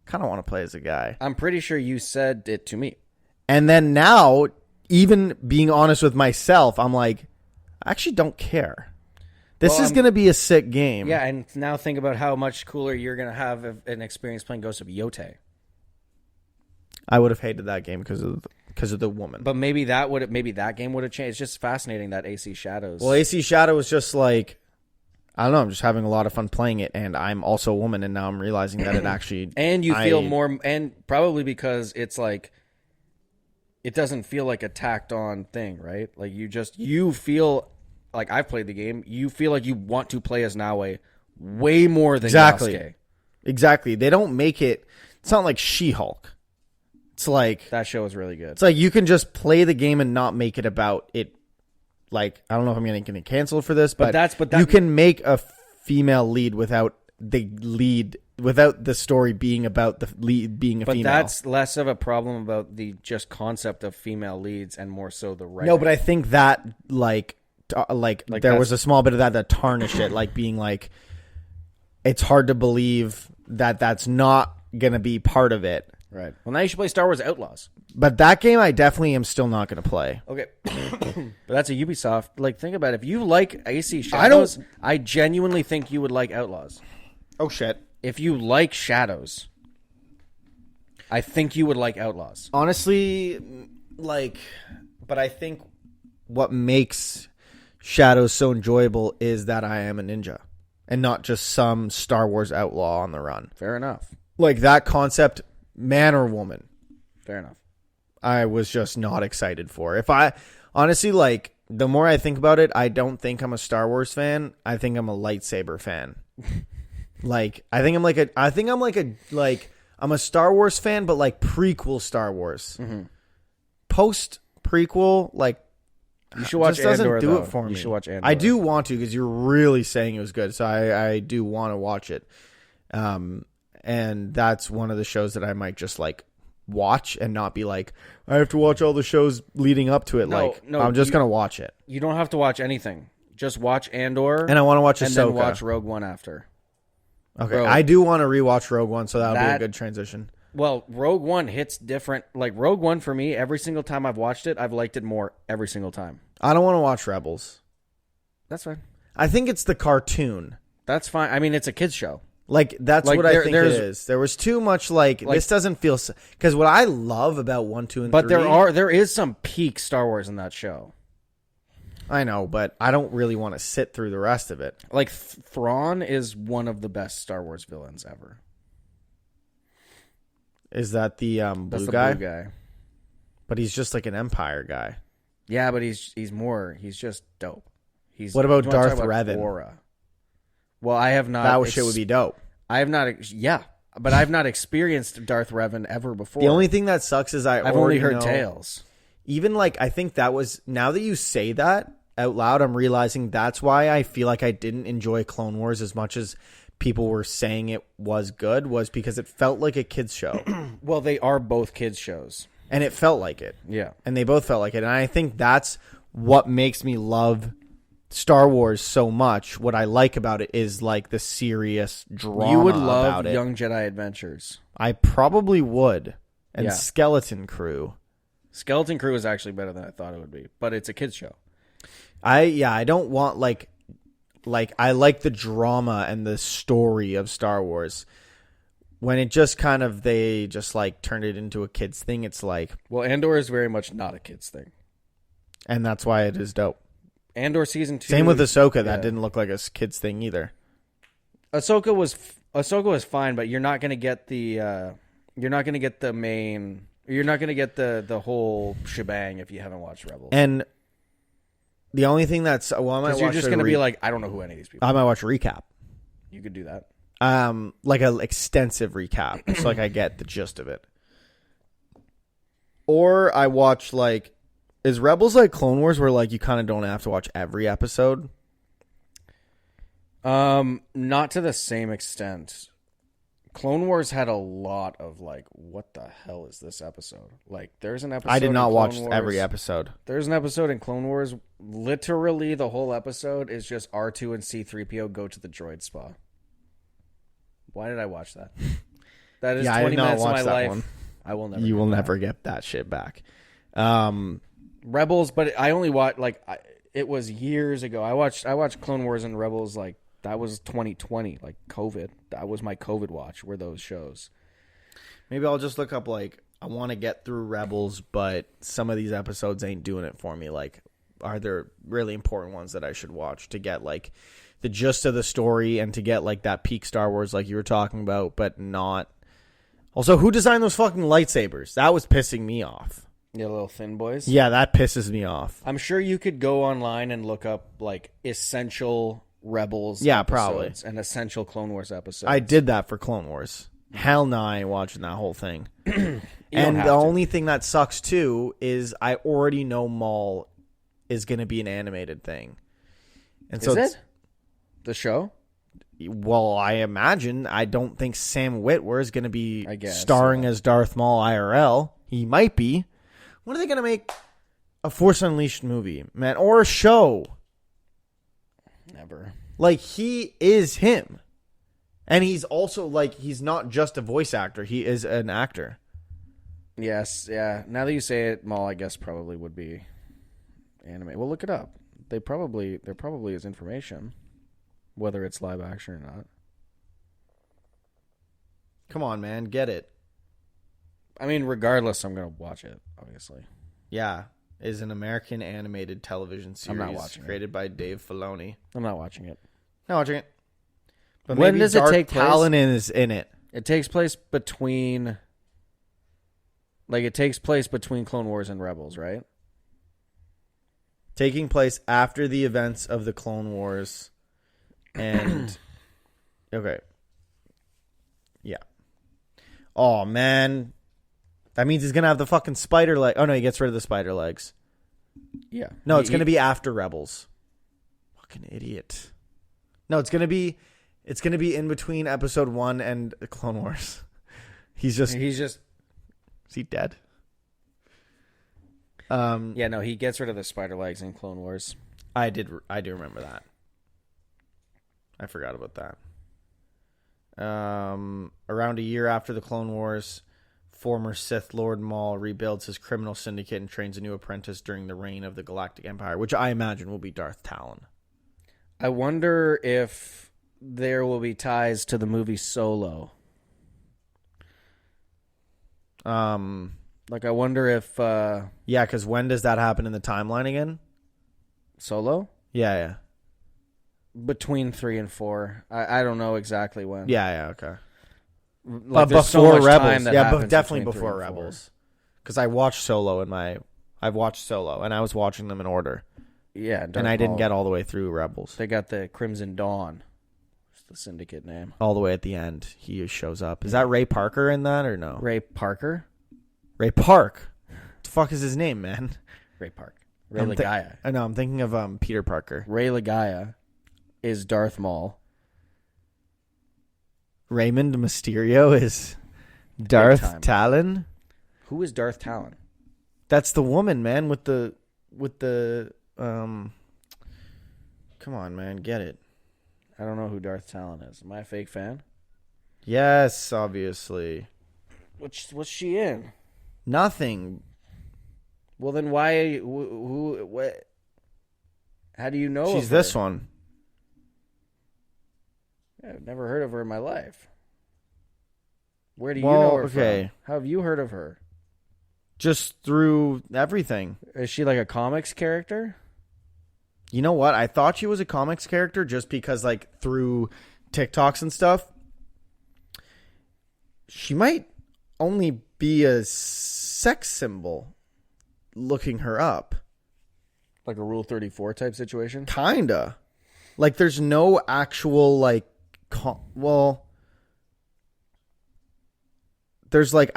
kind of want to play as a guy. I'm pretty sure you said it to me. And then now, even being honest with myself, I'm like, I actually don't care. This is going to be a sick game. Yeah, and now think about how much cooler you're going to have an experience playing Ghost of Yotei. I would have hated that game because of the woman. But maybe that game would have changed. It's just fascinating that AC Shadows. Well, AC Shadow was just like, I don't know, I'm just having a lot of fun playing it, and I'm also a woman, and now I'm realizing that it actually... and you feel more... And probably because it's like... It doesn't feel like a tacked on thing, right? Like you feel... Like, I've played the game. You feel like you want to play as Naue way more than Yasuke. Exactly. They don't make it... It's not like She-Hulk. It's like... That show is really good. It's like you can just play the game and not make it about it. Like, I don't know if I'm going to get canceled for this, but you can make a female lead without the story being about the lead being a female. But that's less of a problem about the just concept of female leads and more so the writing. No, but I think that like there was a small bit of that tarnished it, like being like, it's hard to believe that that's not going to be part of it. Right. Well, now you should play Star Wars Outlaws. But that game I definitely am still not going to play. Okay. But that's a Ubisoft. Like, think about it. If you like AC Shadows, I genuinely think you would like Outlaws. Oh, shit. If you like Shadows, I think you would like Outlaws. Honestly, but I think what makes Shadows so enjoyable is that I am a ninja and not just some Star Wars outlaw on the run. Fair enough. Like, that concept, man or woman. Fair enough. I was just not excited for. If I honestly, like, the more I think about it, I don't think I'm a Star Wars fan. I think I'm a lightsaber fan. Like, I'm a Star Wars fan, but like prequel Star Wars. Mm-hmm. Post prequel, like, you should watch Andor. Doesn't do though. it for me. You should watch Andor. I do want to, because you're really saying it was good, so I do want to watch it. And that's one of the shows that I might just like watch and not be like, I have to watch all the shows leading up to it. No, I'm just gonna watch it. You don't have to watch anything. Just watch Andor, and I want to watch Ahsoka. And then watch Rogue One after. Okay, Bro, I do want to rewatch Rogue One, so that'll be a good transition. Well, Rogue One hits different. Like, Rogue One, for me, every single time I've watched it, I've liked it more every single time. I don't want to watch Rebels. That's fine. I think it's the cartoon. That's fine. I mean, it's a kid's show. Like, that's what I think it is. There was too much, like this doesn't feel... Because what I love about 1, 2, and 3... But there is some peak Star Wars in that show. I know, but I don't really want to sit through the rest of it. Like, Thrawn is one of the best Star Wars villains ever. Is that the That's the guy? blue guy. But he's just like an Empire guy. Yeah, but he's just dope. What about Darth Revan? Aura? Well, I have not... That shit would be dope. I have not... Yeah, but I've not experienced Darth Revan ever before. The only thing that sucks is I've only heard tales. Even, like, I think that was... Now that you say that out loud, I'm realizing that's why I feel like I didn't enjoy Clone Wars as much as people were saying it was good, was because it felt like a kid's show. Well, they are both kids' shows. And it felt like it. Yeah. And they both felt like it. And I think that's what makes me love Star Wars so much. What I like about it is, like, the serious drama. You would love about it. Young Jedi Adventures. I probably would. And Yeah. Skeleton Crew. Skeleton Crew is actually better than I thought it would be, but it's a kids show. I don't want like I like the drama and the story of Star Wars. When it just kind of they just like turned it into a kids thing, it's like, Well, Andor is very much not a kids thing. and that's why it is dope. Andor season 2. Same with Ahsoka, that yeah. didn't look like a kids thing either. Ahsoka was fine, but you're not going to get the main. You're not going to get the whole shebang if you haven't watched Rebels. And the only thing that's I might watch you're just going to be like, I don't know who any of these people I might watch a recap. You could do that. Like an extensive recap, so like I get the gist of it. Or I watch like, is Rebels like Clone Wars where like you kind of don't have to watch every episode? Not to the same extent. Clone Wars had a lot of like, what the hell is this episode? Like, there's an episode. I did not in watch Clone Wars, every episode. There's an episode in Clone Wars. Literally, the whole episode is just R2 and C-3PO go to the droid spa. Why did I watch that? That is 20 minutes of my life. One. I will never. You will never get that shit back. Rebels, but I only watched it was years ago. I watched Clone Wars and Rebels like. That was 2020, like COVID. That was my COVID watch, were those shows. Maybe I'll just look up, like, I want to get through Rebels, but some of these episodes ain't doing it for me. Like, are there really important ones that I should watch to get, like, the gist of the story and to get, like, that peak Star Wars like you were talking about, but not... Also, who designed those fucking lightsabers? That was pissing me off. Yeah, little thin boys? Yeah, that pisses me off. I'm sure you could go online and look up, like, essential... Rebels probably and essential Clone Wars episodes. I did that for Clone Wars. Hell no, I ain't watching that whole thing. And the only thing that sucks too is I already know Maul is going to be an animated thing. And so is it? The show? Well, I imagine. I don't think Sam Witwer is going to be starring so. As Darth Maul IRL. He might be. When are they going to make a Force Unleashed movie, man, or a show? Never. Like, he is him. And he's also, like, he's not just a voice actor. He is an actor. Yes, yeah. Now that you say it, Maul, I guess, probably would be anime. Well, look it up. There probably is information, whether it's live action or not. Come on, man. Get it. I mean, regardless, I'm going to watch it, obviously. Yeah. Is an American animated television series I'm not watching created by Dave Filoni. I'm not watching it. Not watching it. But when maybe does Darth it take place? Talon is in it. It takes place between... Like, it takes place between Clone Wars and Rebels, right? Taking place after the events of the Clone Wars. And... okay. Yeah. Oh, man... That means he's going to have the fucking spider leg. Oh, no, he gets rid of the spider legs. Yeah. No, it's going to be after Rebels. Fucking idiot. No, it's going to be in between episode 1 and the Clone Wars. He's just is he dead? Yeah, no, he gets rid of the spider legs in Clone Wars. I do remember that. I forgot about that. Around a year after the Clone Wars, former Sith Lord Maul rebuilds his criminal syndicate and trains a new apprentice during the reign of the Galactic Empire, which I imagine will be Darth Talon. I wonder if there will be ties to the movie Solo. Like, I wonder if... yeah, because when does that happen in the timeline again? Solo? Yeah. Between 3 and 4. I don't know exactly when. Yeah, okay. Like, but before Rebels. Yeah, but definitely before Rebels. Because I watched Solo I've watched Solo, and I was watching them in order. Yeah. And I didn't get all the way through Rebels. They got the Crimson Dawn. It's the syndicate name. All the way at the end, he shows up. Is that Ray Parker in that, or no? Ray Parker? Ray Park. What the fuck is his name, man? Ray Park. Ray Lagaya. I know, I'm thinking of Peter Parker. Ray Lagaya is Darth Maul. Raymond Mysterio is Darth Talon. Who is Darth Talon? That's the woman, man, with the come on, man, get it. I don't know who Darth Talon is. Am I a fake fan? Yes, obviously. What's she in? Nothing. Well, then why? Who? What? How do you know? She's this one. Yeah, I've never heard of her in my life. Where do you know her from? How have you heard of her? Just through everything. Is she like a comics character? You know what? I thought she was a comics character just because, like, through TikToks and stuff. She might only be a sex symbol looking her up. Like a Rule 34 type situation? Kinda. Like, there's no actual, like, there's, like,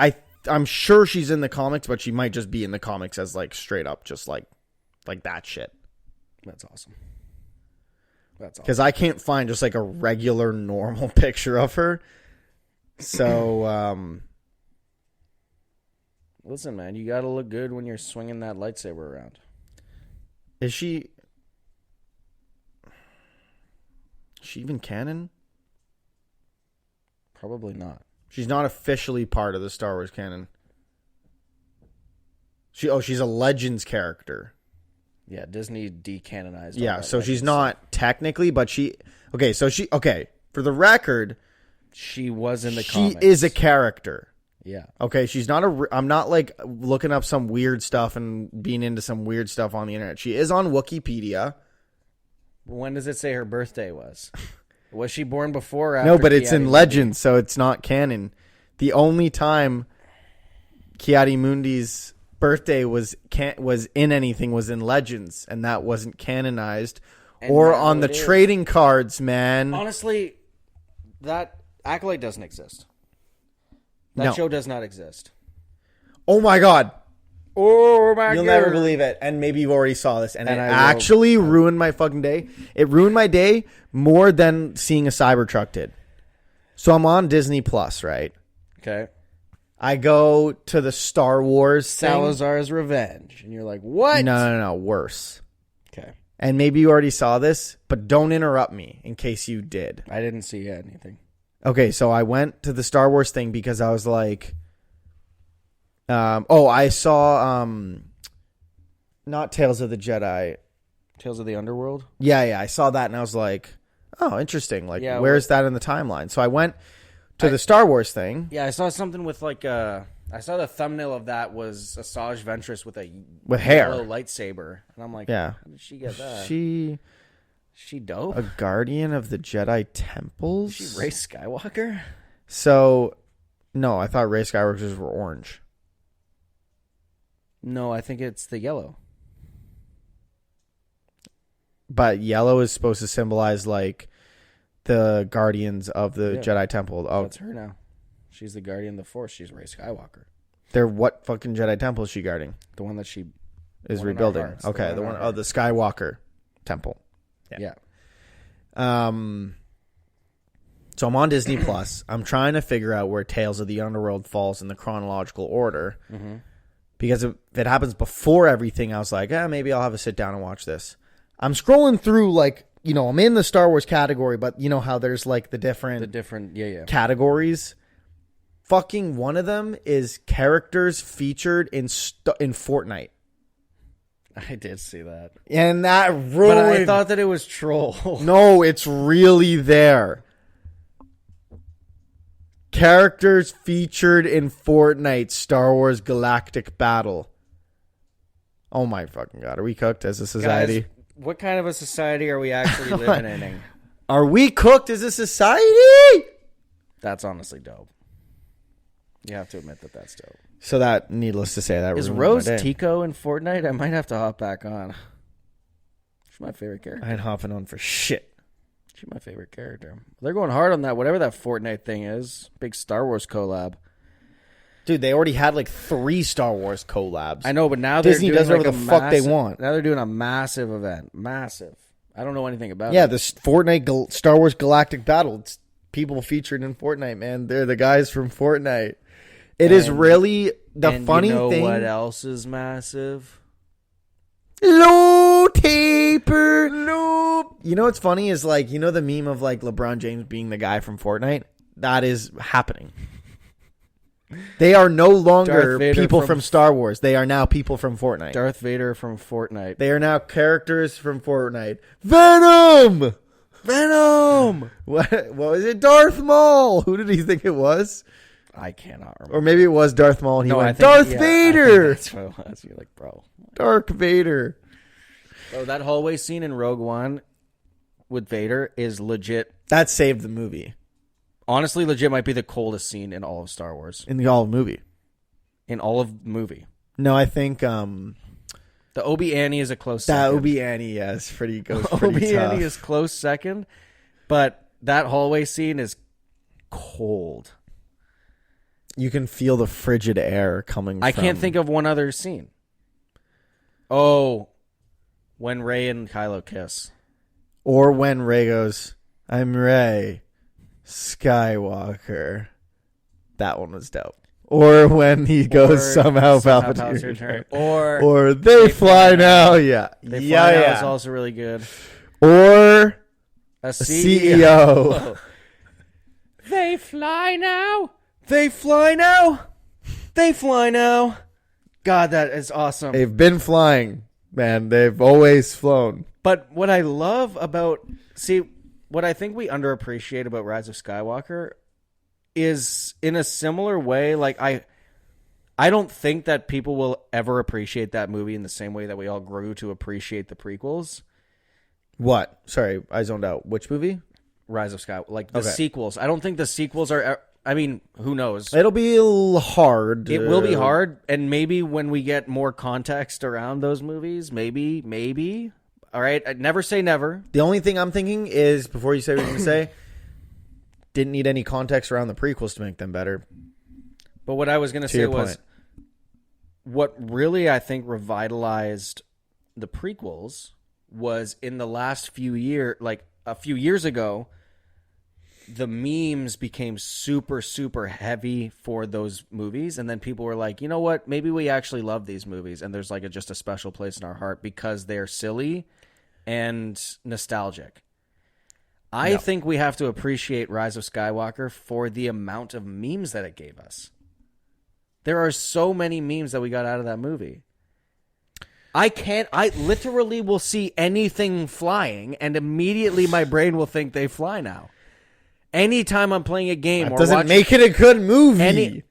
I'm sure she's in the comics, but she might just be in the comics as, like, straight up just, like that shit. That's awesome. Because I can't find just, like, a regular, normal picture of her. So, Listen, man, you gotta look good when you're swinging that lightsaber around. is she even canon? Probably not. She's not officially part of the Star Wars canon. She's a Legends character. Yeah, Disney decanonized. Yeah, so she's not technically, but for the record, she was in the she comics. is a character. Yeah. Okay, she's not I'm not like looking up some weird stuff and being into some weird stuff on the internet. She is on Wikipedia. When does it say her birthday was? Was she born before or after? No, but it's in Ki-Adi-Mundi? Legends, so it's not canon. The only time Ki-Adi-Mundi's birthday was in anything was in Legends, and that wasn't canonized And or now on the it is. trading cards, man. Honestly, that Acolyte doesn't exist. That No. show does not exist. Oh my god. Oh my You'll god. never believe it. And maybe you already saw this. And it I will. actually ruined my fucking day. It ruined my day more than seeing a Cybertruck did. So I'm on Disney Plus, right? Okay. I go to the Star Wars thing. Salazar's Revenge. And you're like, what? No. Worse. Okay. And maybe you already saw this, but don't interrupt me in case you did. I didn't see anything. Okay, so I went to the Star Wars thing because I was like, I saw, not Tales of the Jedi. Tales of the Underworld? Yeah, I saw that and I was like, oh, interesting. Like, Yeah, where's that in the timeline? So I went to the Star Wars thing. Yeah, I saw something with like I saw the thumbnail of that was Asajj Ventress with With hair. yellow lightsaber. And I'm like, Yeah. how did she get that? She dope? a guardian of the Jedi temples? She Rey Skywalker? So, no, I thought Rey Skywalkers were orange. No, I think it's the yellow. But yellow is supposed to symbolize, like, the guardians of the Yeah. Jedi temple. Oh, That's her now. She's the guardian of the Force. She's Rey Skywalker. they're what fucking Jedi temple is she guarding? The one that she Is one in our rebuilding. hearts, Okay, the in one, our the Skywalker temple. Yeah. So I'm on Disney Plus. I'm trying to figure out where Tales of the Underworld falls in the chronological order. Mm-hmm. Because if it happens before everything, I was like, maybe I'll have a sit down and watch this. I'm scrolling through, like, I'm in the Star Wars category, but you know how there's, like, the different categories? Fucking one of them is characters featured in Fortnite. I did see that. And that ruined... But I thought that it was troll. No, it's really there. Characters featured in Fortnite Star Wars Galactic Battle. Oh my fucking god. Are we cooked as a society? Guys, what kind of a society are we actually living in? Are we cooked as a society? That's honestly dope. You have to admit that that's dope. So that, needless to say, that Is ruined Rose my day. Tico in Fortnite? I might have to hop back on. She's my favorite character. I ain't hopping on for shit. She's my favorite character. They're going hard on that, whatever that Fortnite thing is. Big Star Wars collab. Dude, they already had like 3 Star Wars collabs. I know, but now Disney they're doing does whatever like the fuck they want. Now they're doing a massive event. Massive. I don't know anything about Yeah, it. this Fortnite Star Wars Galactic Battle. It's people featured in Fortnite, man. They're the guys from Fortnite. It is really the funny you know thing. what else is massive? Low taper. Loop. You know what's funny is, like, the meme of, like, LeBron James being the guy from Fortnite? That is happening. They are no longer people from Star Wars. They are now people from Fortnite. Darth Vader from Fortnite. They are now characters from Fortnite. Venom! What was it? Darth Maul! Who did he think it was? I cannot remember. Or maybe it was Darth Maul and he went, I think- Darth yeah, Vader! I think that's what it was. You're like, bro. Darth Vader. Bro, that hallway scene in Rogue One with Vader is legit. That saved the movie. Honestly, legit might be the coldest scene in all of Star Wars. In the all movie. In all of the movie. No, I think The Obi-Annie is a close that second. Obi-Annie, yes, pretty goes pretty Obi-Annie tough. is close second, but that hallway scene is cold. You can feel the frigid air coming I from... can't think of one other scene. Oh, when Rey and Kylo kiss. Or when Rey goes, I'm Rey Skywalker. That one was dope. Or when he goes somehow Palpatine return. Or they fly now. Yeah. They fly now is also really good. Or a CEO. They fly now. They fly now. They fly now. God, that is awesome. They've been flying, man. They've always flown. But what I love about... See, what I think we underappreciate about Rise of Skywalker is in a similar way, like I don't think that people will ever appreciate that movie in the same way that we all grew to appreciate the prequels. What? Sorry, I zoned out. Which movie? Rise of Skywalker. Like the sequels. I don't think the sequels are... I mean, who knows? It'll be a little hard. It will be hard, and maybe when we get more context around those movies, maybe. All right, I'd never say never. The only thing I'm thinking is, before you say what you're going to say, didn't need any context around the prequels to make them better. But what I was going to say was, what really I think revitalized the prequels was in the last few years, like a few years ago, the memes became super, super heavy for those movies. And then people were like, you know what? Maybe we actually love these movies. And there's like just a special place in our heart because they're silly and nostalgic. I think we have to appreciate Rise of Skywalker for the amount of memes that it gave us. There are so many memes that we got out of that movie. I literally will see anything flying and immediately my brain will think they fly now. Anytime I'm playing a game that doesn't make it a good movie.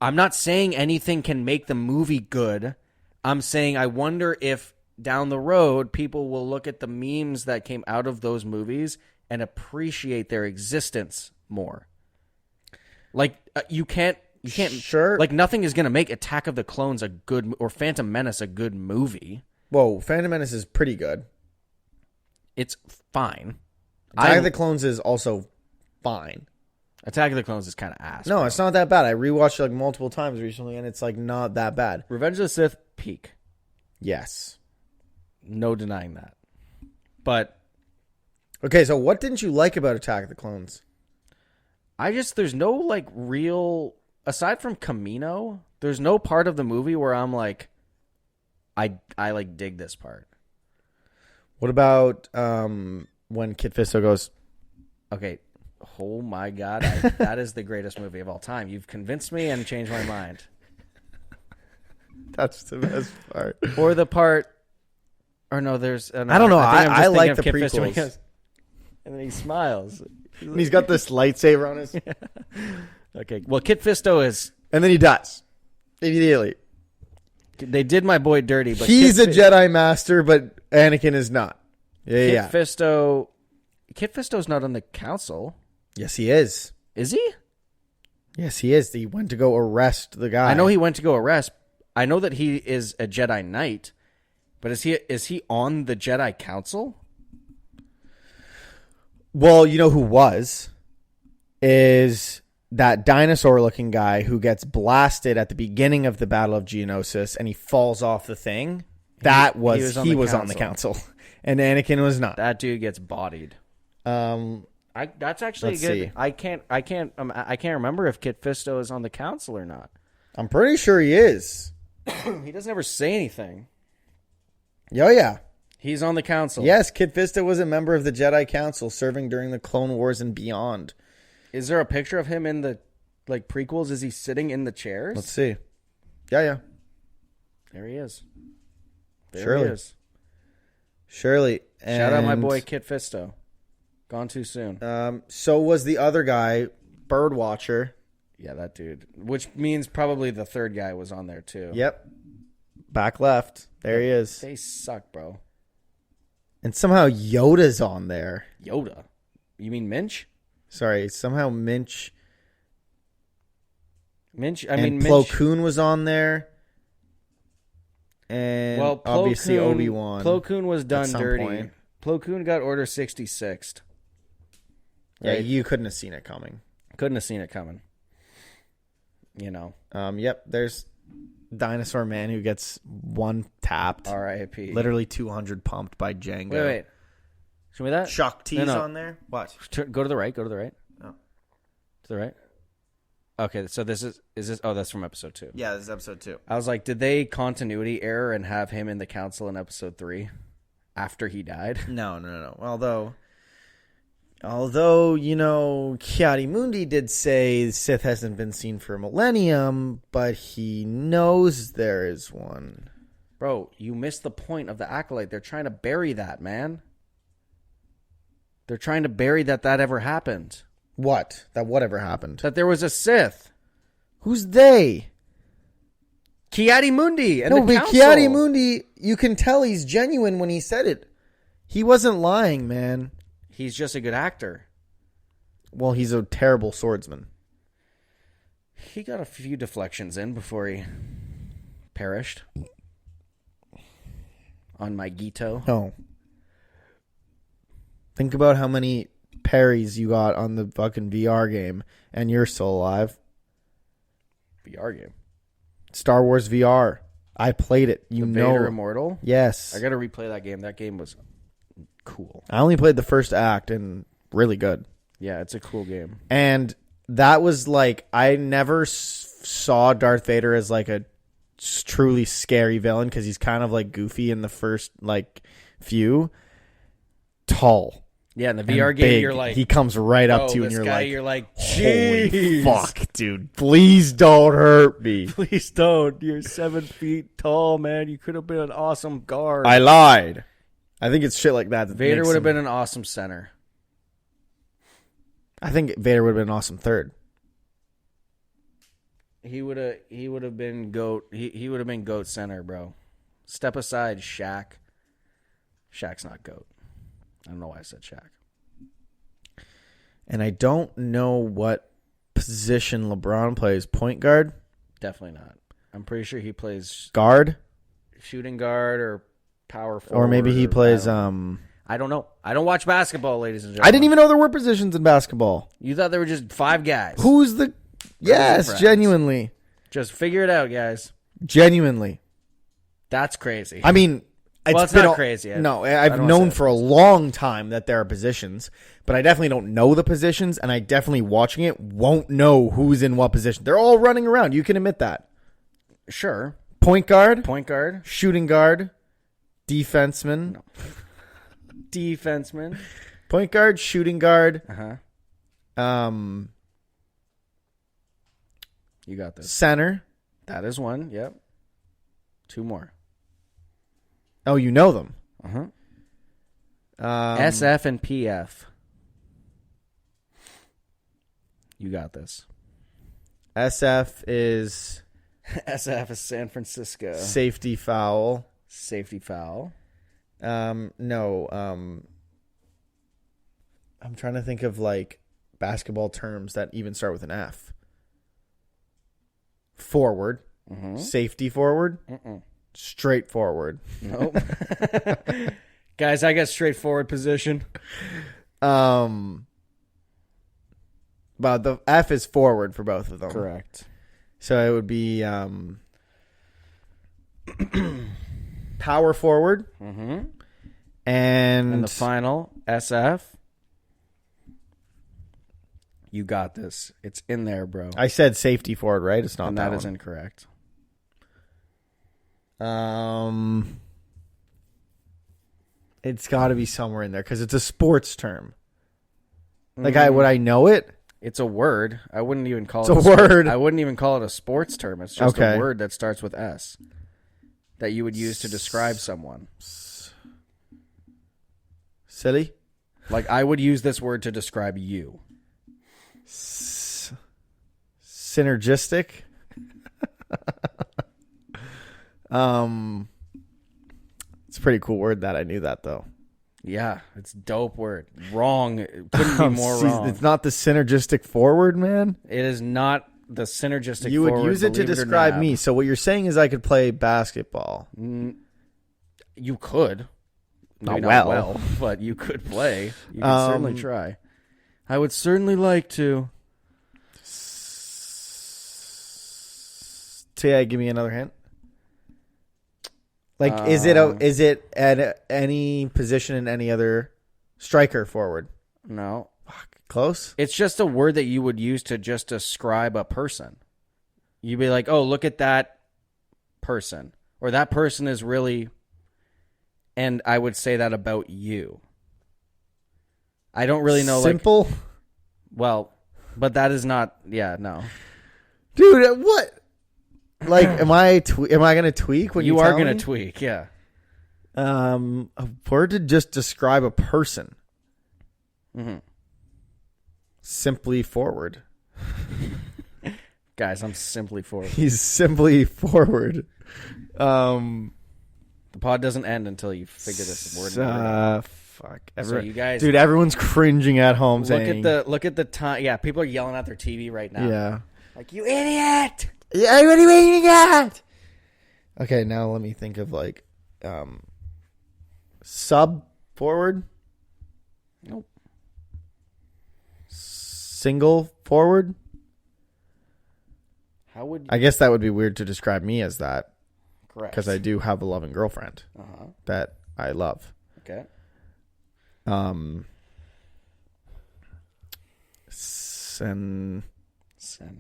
I'm not saying anything can make the movie good. I'm saying I wonder if down the road people will look at the memes that came out of those movies and appreciate their existence more. Like you can't sure. Like nothing is going to make Attack of the Clones a good or Phantom Menace a good movie. Whoa, Phantom Menace is pretty good. It's fine. Attack of the Clones is also fine. Attack of the Clones is kind of ass. No, bro. It's not that bad. I rewatched it like multiple times recently, and it's like not that bad. Revenge of the Sith peak. Yes. No denying that. But okay, so what didn't you like about Attack of the Clones? there's no like real, aside from Camino, there's no part of the movie where I'm like, I like dig this part. What about when Kit Fisto goes, okay, oh my God, that is the greatest movie of all time. You've convinced me and changed my mind. That's the best part. Or the part, or no, there's... I don't know. I like the Kit prequels. Fisto when he goes, and then he smiles. And he's got this lightsaber on his... Yeah. Okay, well, Kit Fisto is... And then he dies. Immediately. They did my boy dirty, but... He's a Jedi Master, but Anakin is not. Yeah. Kit Fisto's not on the council. Yes, he is. Is he? Yes, he is. He went to go arrest the guy. I know he went to go arrest. I know that he is a Jedi Knight, but is he on the Jedi Council? Well, you know who is that dinosaur-looking guy who gets blasted at the beginning of the Battle of Geonosis, and he falls off the thing. He was on the council, and Anakin was not. That dude gets bodied. That's actually Let's good. see. I can't remember if Kit Fisto is on the council or not. I'm pretty sure he is. He doesn't ever say anything. Oh, yeah. He's on the council. Yes, Kit Fisto was a member of the Jedi Council serving during the Clone Wars and beyond. Is there a picture of him in the prequels? Is he sitting in the chairs? Let's see. Yeah. There he is. Surely. Shout out my boy Kit Fisto. Gone too soon. So was the other guy, Birdwatcher. Yeah, that dude. Which means probably the third guy was on there too. Yep. Back left. There he is. They suck, bro. And somehow Yoda's on there. Yoda? You mean Minch? Sorry, somehow Minch. Plo Koon was on there. And obviously Obi-Wan. Plo Koon was done dirty. Point. Plo Koon got Order 66th. Right? Yeah, you couldn't have seen it coming. Couldn't have seen it coming. You know. Yep, there's Dinosaur Man who gets one tapped. R.I.P. Literally 200 pumped by Django. Wait. Show me that. Chuck T's on there. What? Go to the right. Oh. To the right. Okay, so is this? Oh, that's from episode 2. Yeah, this is episode 2. I was like, did they continuity error and have him in the council in episode 3 after he died? No. Although, Kiadi-Mundi did say Sith hasn't been seen for a millennium, but he knows there is one. Bro, you missed the point of the Acolyte. They're trying to bury that, man. They're trying to bury that ever happened. What? That whatever happened? That there was a Sith. Who's they? Kiadi-Mundi and no, the but council. Kiadi-Mundi, you can tell he's genuine when he said it. He wasn't lying, man. He's just a good actor. Well, he's a terrible swordsman. He got a few deflections in before he perished. On my Gito. No. Think about how many parries you got on the fucking VR game, and you're still alive. VR game. Star Wars VR. I played it. You know. Vader Immortal? Yes. I gotta replay that game. That game was cool. I only played the first act, and really good. Yeah, it's a cool game. And that was like, I never saw Darth Vader as like a truly scary villain, because he's kind of like goofy in the first like few. Tall. Yeah, in the VR game, big. you're like, he comes right up to you, and you're like, holy jeez. fuck, dude! Please don't hurt me. Please don't. You're 7 feet tall, man. You could have been an awesome guard. I lied. I think it's shit like that. Vader would have been an awesome center. I think Vader would have been an awesome third. He would have been GOAT. He would have been GOAT center, bro. Step aside, Shaq. Shaq's not GOAT. I don't know why I said Shaq. And I don't know what position LeBron plays. Point guard? Definitely not. I'm pretty sure he plays Guard? shooting guard or power forward. Or maybe he plays... I don't know. I don't watch basketball, ladies and gentlemen. I didn't even know there were positions in basketball. You thought there were just 5 guys. Who's the... Yes, genuinely. Just figure it out, guys. Genuinely. That's crazy. I mean... It's not crazy. I've known for a long time that there are positions, but I definitely don't know the positions, and I definitely, watching it, won't know who's in what position. They're all running around. You can admit that. Sure. Point guard. Shooting guard. Defenseman. No. Defenseman. Point guard, shooting guard. Uh-huh. You got this. Center. That is one. Yep. 2 more. Oh, you know them. Uh-huh. SF and PF. You got this. SF is... SF is San Francisco. Safety foul. No. I'm trying to think of like basketball terms that even start with an F. Forward. Mm-hmm. Safety forward. Straightforward. Nope. Guys, I got straightforward position. But the F is forward for both of them. Correct. So it would be power forward. Mm-hmm. And the final, SF. You got this. It's in there, bro. I said safety forward, right? It's not, and that is one. Incorrect. It's got to be somewhere in there because it's a sports term. Like, would I know it? It's a word. I wouldn't even call it a word. I wouldn't even call it a sports term. It's just a word that starts with S that you would use to describe someone. Silly? Like, I would use this word to describe you. Synergistic? It's a pretty cool word that I knew that, though. Yeah, it's a dope word. Wrong. It couldn't be more wrong. It's not the synergistic forward, man. It is not the synergistic You forward. would use it to describe me. So what you're saying is I could play basketball. You could. Not Maybe well, but you could play. You could certainly try. I would certainly like to. Tia, give me another hint. Like, is it at any position in any other striker forward? No. Fuck, Close? It's just a word that you would use to just describe a person. You'd be like, oh, look at that person. Or that person is really... And I would say that about you. I don't really know. Simple? Well, but that is not... Yeah, no. Dude, what? Like, am I going to tweak when you are tell going to me? tweak, yeah. A word to just describe a person. Mm-hmm. Simply forward. Guys, I'm simply forward. He's simply forward. The pod doesn't end until you figure this word fuck. So you guys, dude, everyone's cringing at home saying... Look at the time. Yeah, people are yelling at their TV right now. Yeah. Like, you idiot! Yeah, what are you waiting at? Okay, now let me think of like sub forward. Nope. Single forward. How would you... I guess that would be weird to describe me as that. Correct. Because I do have a loving girlfriend that I love. Okay. Senpai.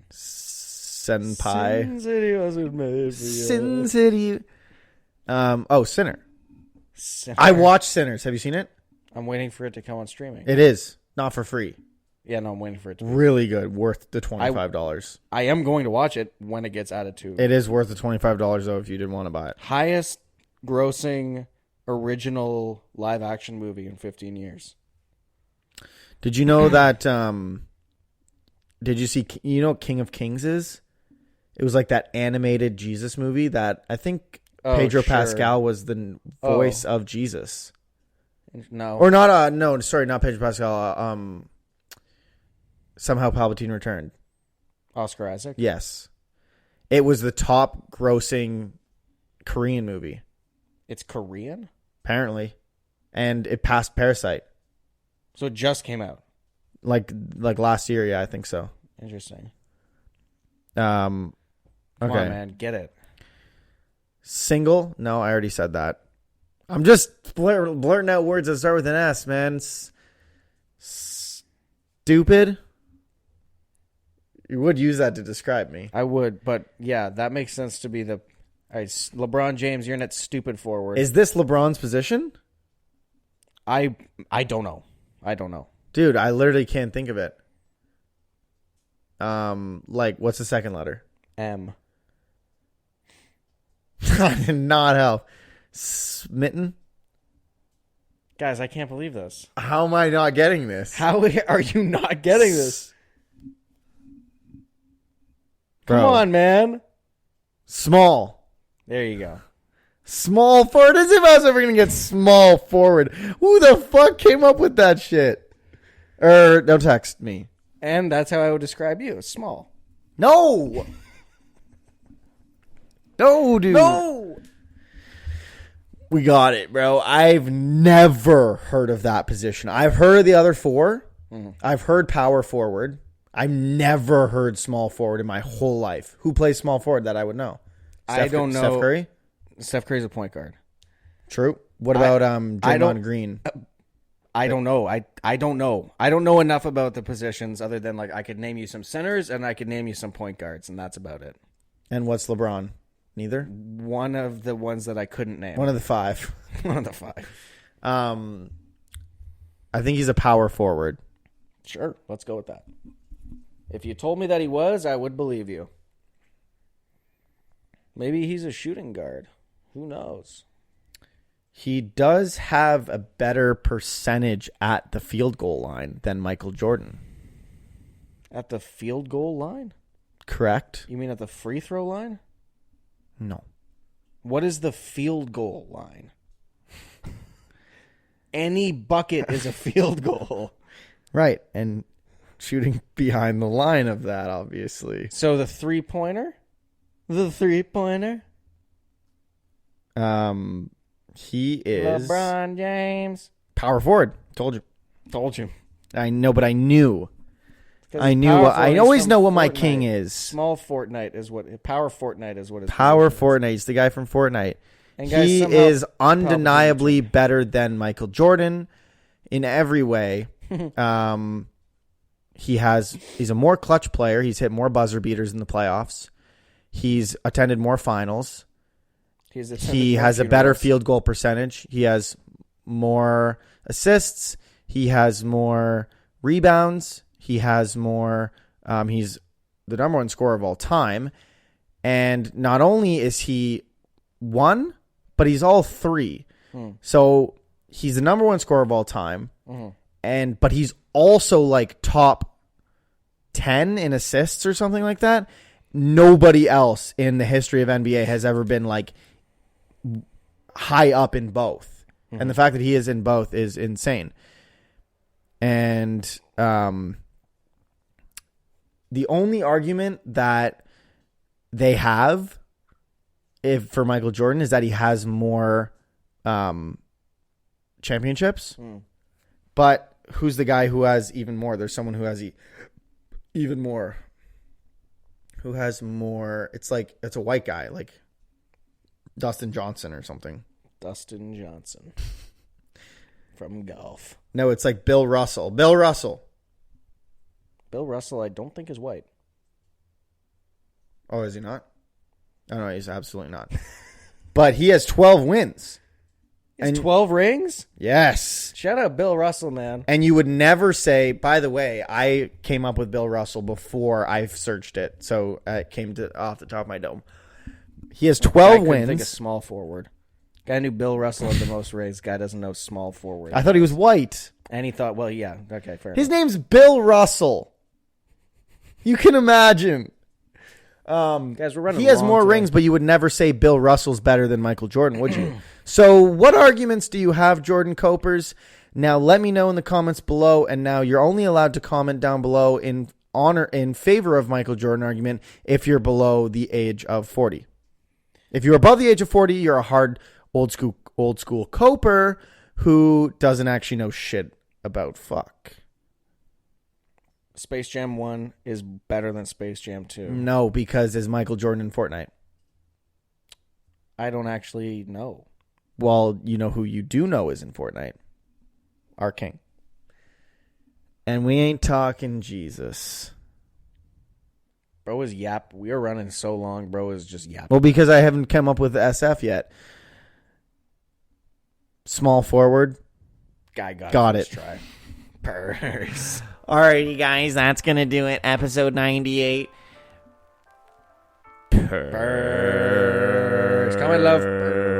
Sin City wasn't made for you. Sin City. Sinner. Sinner. I watched Sinners. Have you seen it? I'm waiting for it to come on streaming. It is. Not for free. Yeah, no, I'm waiting for it to be. Really good. Worth the $25. I am going to watch it when it gets added to. It is worth the $25 though if you didn't want to buy it. Highest grossing original live action movie in 15 years. Did you know that did you see what King of Kings is? It was like that animated Jesus movie that I think Pedro Pascal was the voice of Jesus. No. Or not no, sorry, not Pedro Pascal. Somehow Palpatine returned. Oscar Isaac? Yes. It was the top grossing Korean movie. It's Korean? Apparently. And it passed Parasite. So it just came out. Like last year, yeah, I think so. Interesting. Come on, man, get it. Single? No, I already said that. I'm just blurting out words that start with an S, man. Stupid. You would use that to describe me. I would, but yeah, that makes sense to be the... All right, LeBron James, you're in that stupid forward. Is this LeBron's position? I don't know. I don't know. Dude, I literally can't think of it. What's the second letter? M. I did not help. Smitten? Guys, I can't believe this. How am I not getting this? How are you not getting this? Bro. Come on, man. Small. There you go. Small forward? As if I was ever going to get small forward. Who the fuck came up with that shit? Don't text me. And that's how I would describe you. Small. No. No, dude. No. We got it, bro. I've never heard of that position. I've heard of the other four. Mm-hmm. I've heard power forward. I've never heard small forward in my whole life. Who plays small forward that I would know? I don't know. Steph Curry? Steph Curry's a point guard. True. What about Draymond Green? I don't know. I don't know. I don't know enough about the positions other than I could name you some centers and I could name you some point guards, and that's about it. And what's LeBron? Neither? One of the ones that I couldn't name. One of the five. One of the five. I think he's a power forward. Sure. Let's go with that. If you told me that he was, I would believe you. Maybe he's a shooting guard. Who knows? He does have a better percentage at the field goal line than Michael Jordan. At the field goal line? Correct. You mean at the free throw line? No. What is the field goal line? Any bucket is a field goal. Right. And shooting behind the line of that, obviously. So the three-pointer? The three-pointer? He is... LeBron James. Power forward. Told you. I know, but I knew. I always know what my king is. Small Fortnite is what... Power Fortnite is what it's... Power Fortnite. He's the guy from Fortnite. And guys, he is undeniably better than Michael Jordan in every way. He's a more clutch player. He's hit more buzzer beaters in the playoffs. He's attended more finals. He has a better field goal percentage. He has more assists. He has more rebounds. He has more. He's the number one scorer of all time. And not only is he one, but he's all three. So he's the number one scorer of all time. But he's also like top 10 in assists or something like that. Nobody else in the history of NBA has ever been like high up in both. And the fact that he is in both is insane. And the only argument that they have for Michael Jordan is that he has more championships. But who's the guy who has even more? There's someone who has even more. Who has more? It's a white guy, like Dustin Johnson or something. Dustin Johnson from golf. No, it's like Bill Russell. Bill Russell, I don't think is white. Oh, is he not? Oh, no, he's absolutely not. But he has 12 wins. And 12 rings? Yes. Shout out Bill Russell, man. And you would never say, by the way, I came up with Bill Russell before I searched it. So it came off the top of my dome. He has 12 wins. I think a small forward. Guy knew Bill Russell had the most rings. Guy doesn't know small forward. I thought he was white. And he thought, well, yeah. Okay, fair His enough. name's Bill Russell. You can imagine. Guys, we're running. He has more today. rings, but you would never say Bill Russell's better than Michael Jordan, would you? So what arguments do you have, Jordan Copers? Now let me know in the comments below. And now you're only allowed to comment down below in favor of Michael Jordan argument if you're below the age of 40. If you're above the age of 40, you're a hard old school Coper who doesn't actually know shit about fuck. Space Jam 1 is better than Space Jam 2. No, because is Michael Jordan in Fortnite? I don't actually know. Well, you know who you do know is in Fortnite. Our king. And we ain't talking Jesus. Bro is yap. We are running so long, bro is just yap. Well, because I haven't come up with SF yet. Small forward. Guy got it. Try. Purse. Alrighty, guys, that's going to do it. Episode 98. Purse. Comment, love. Purse.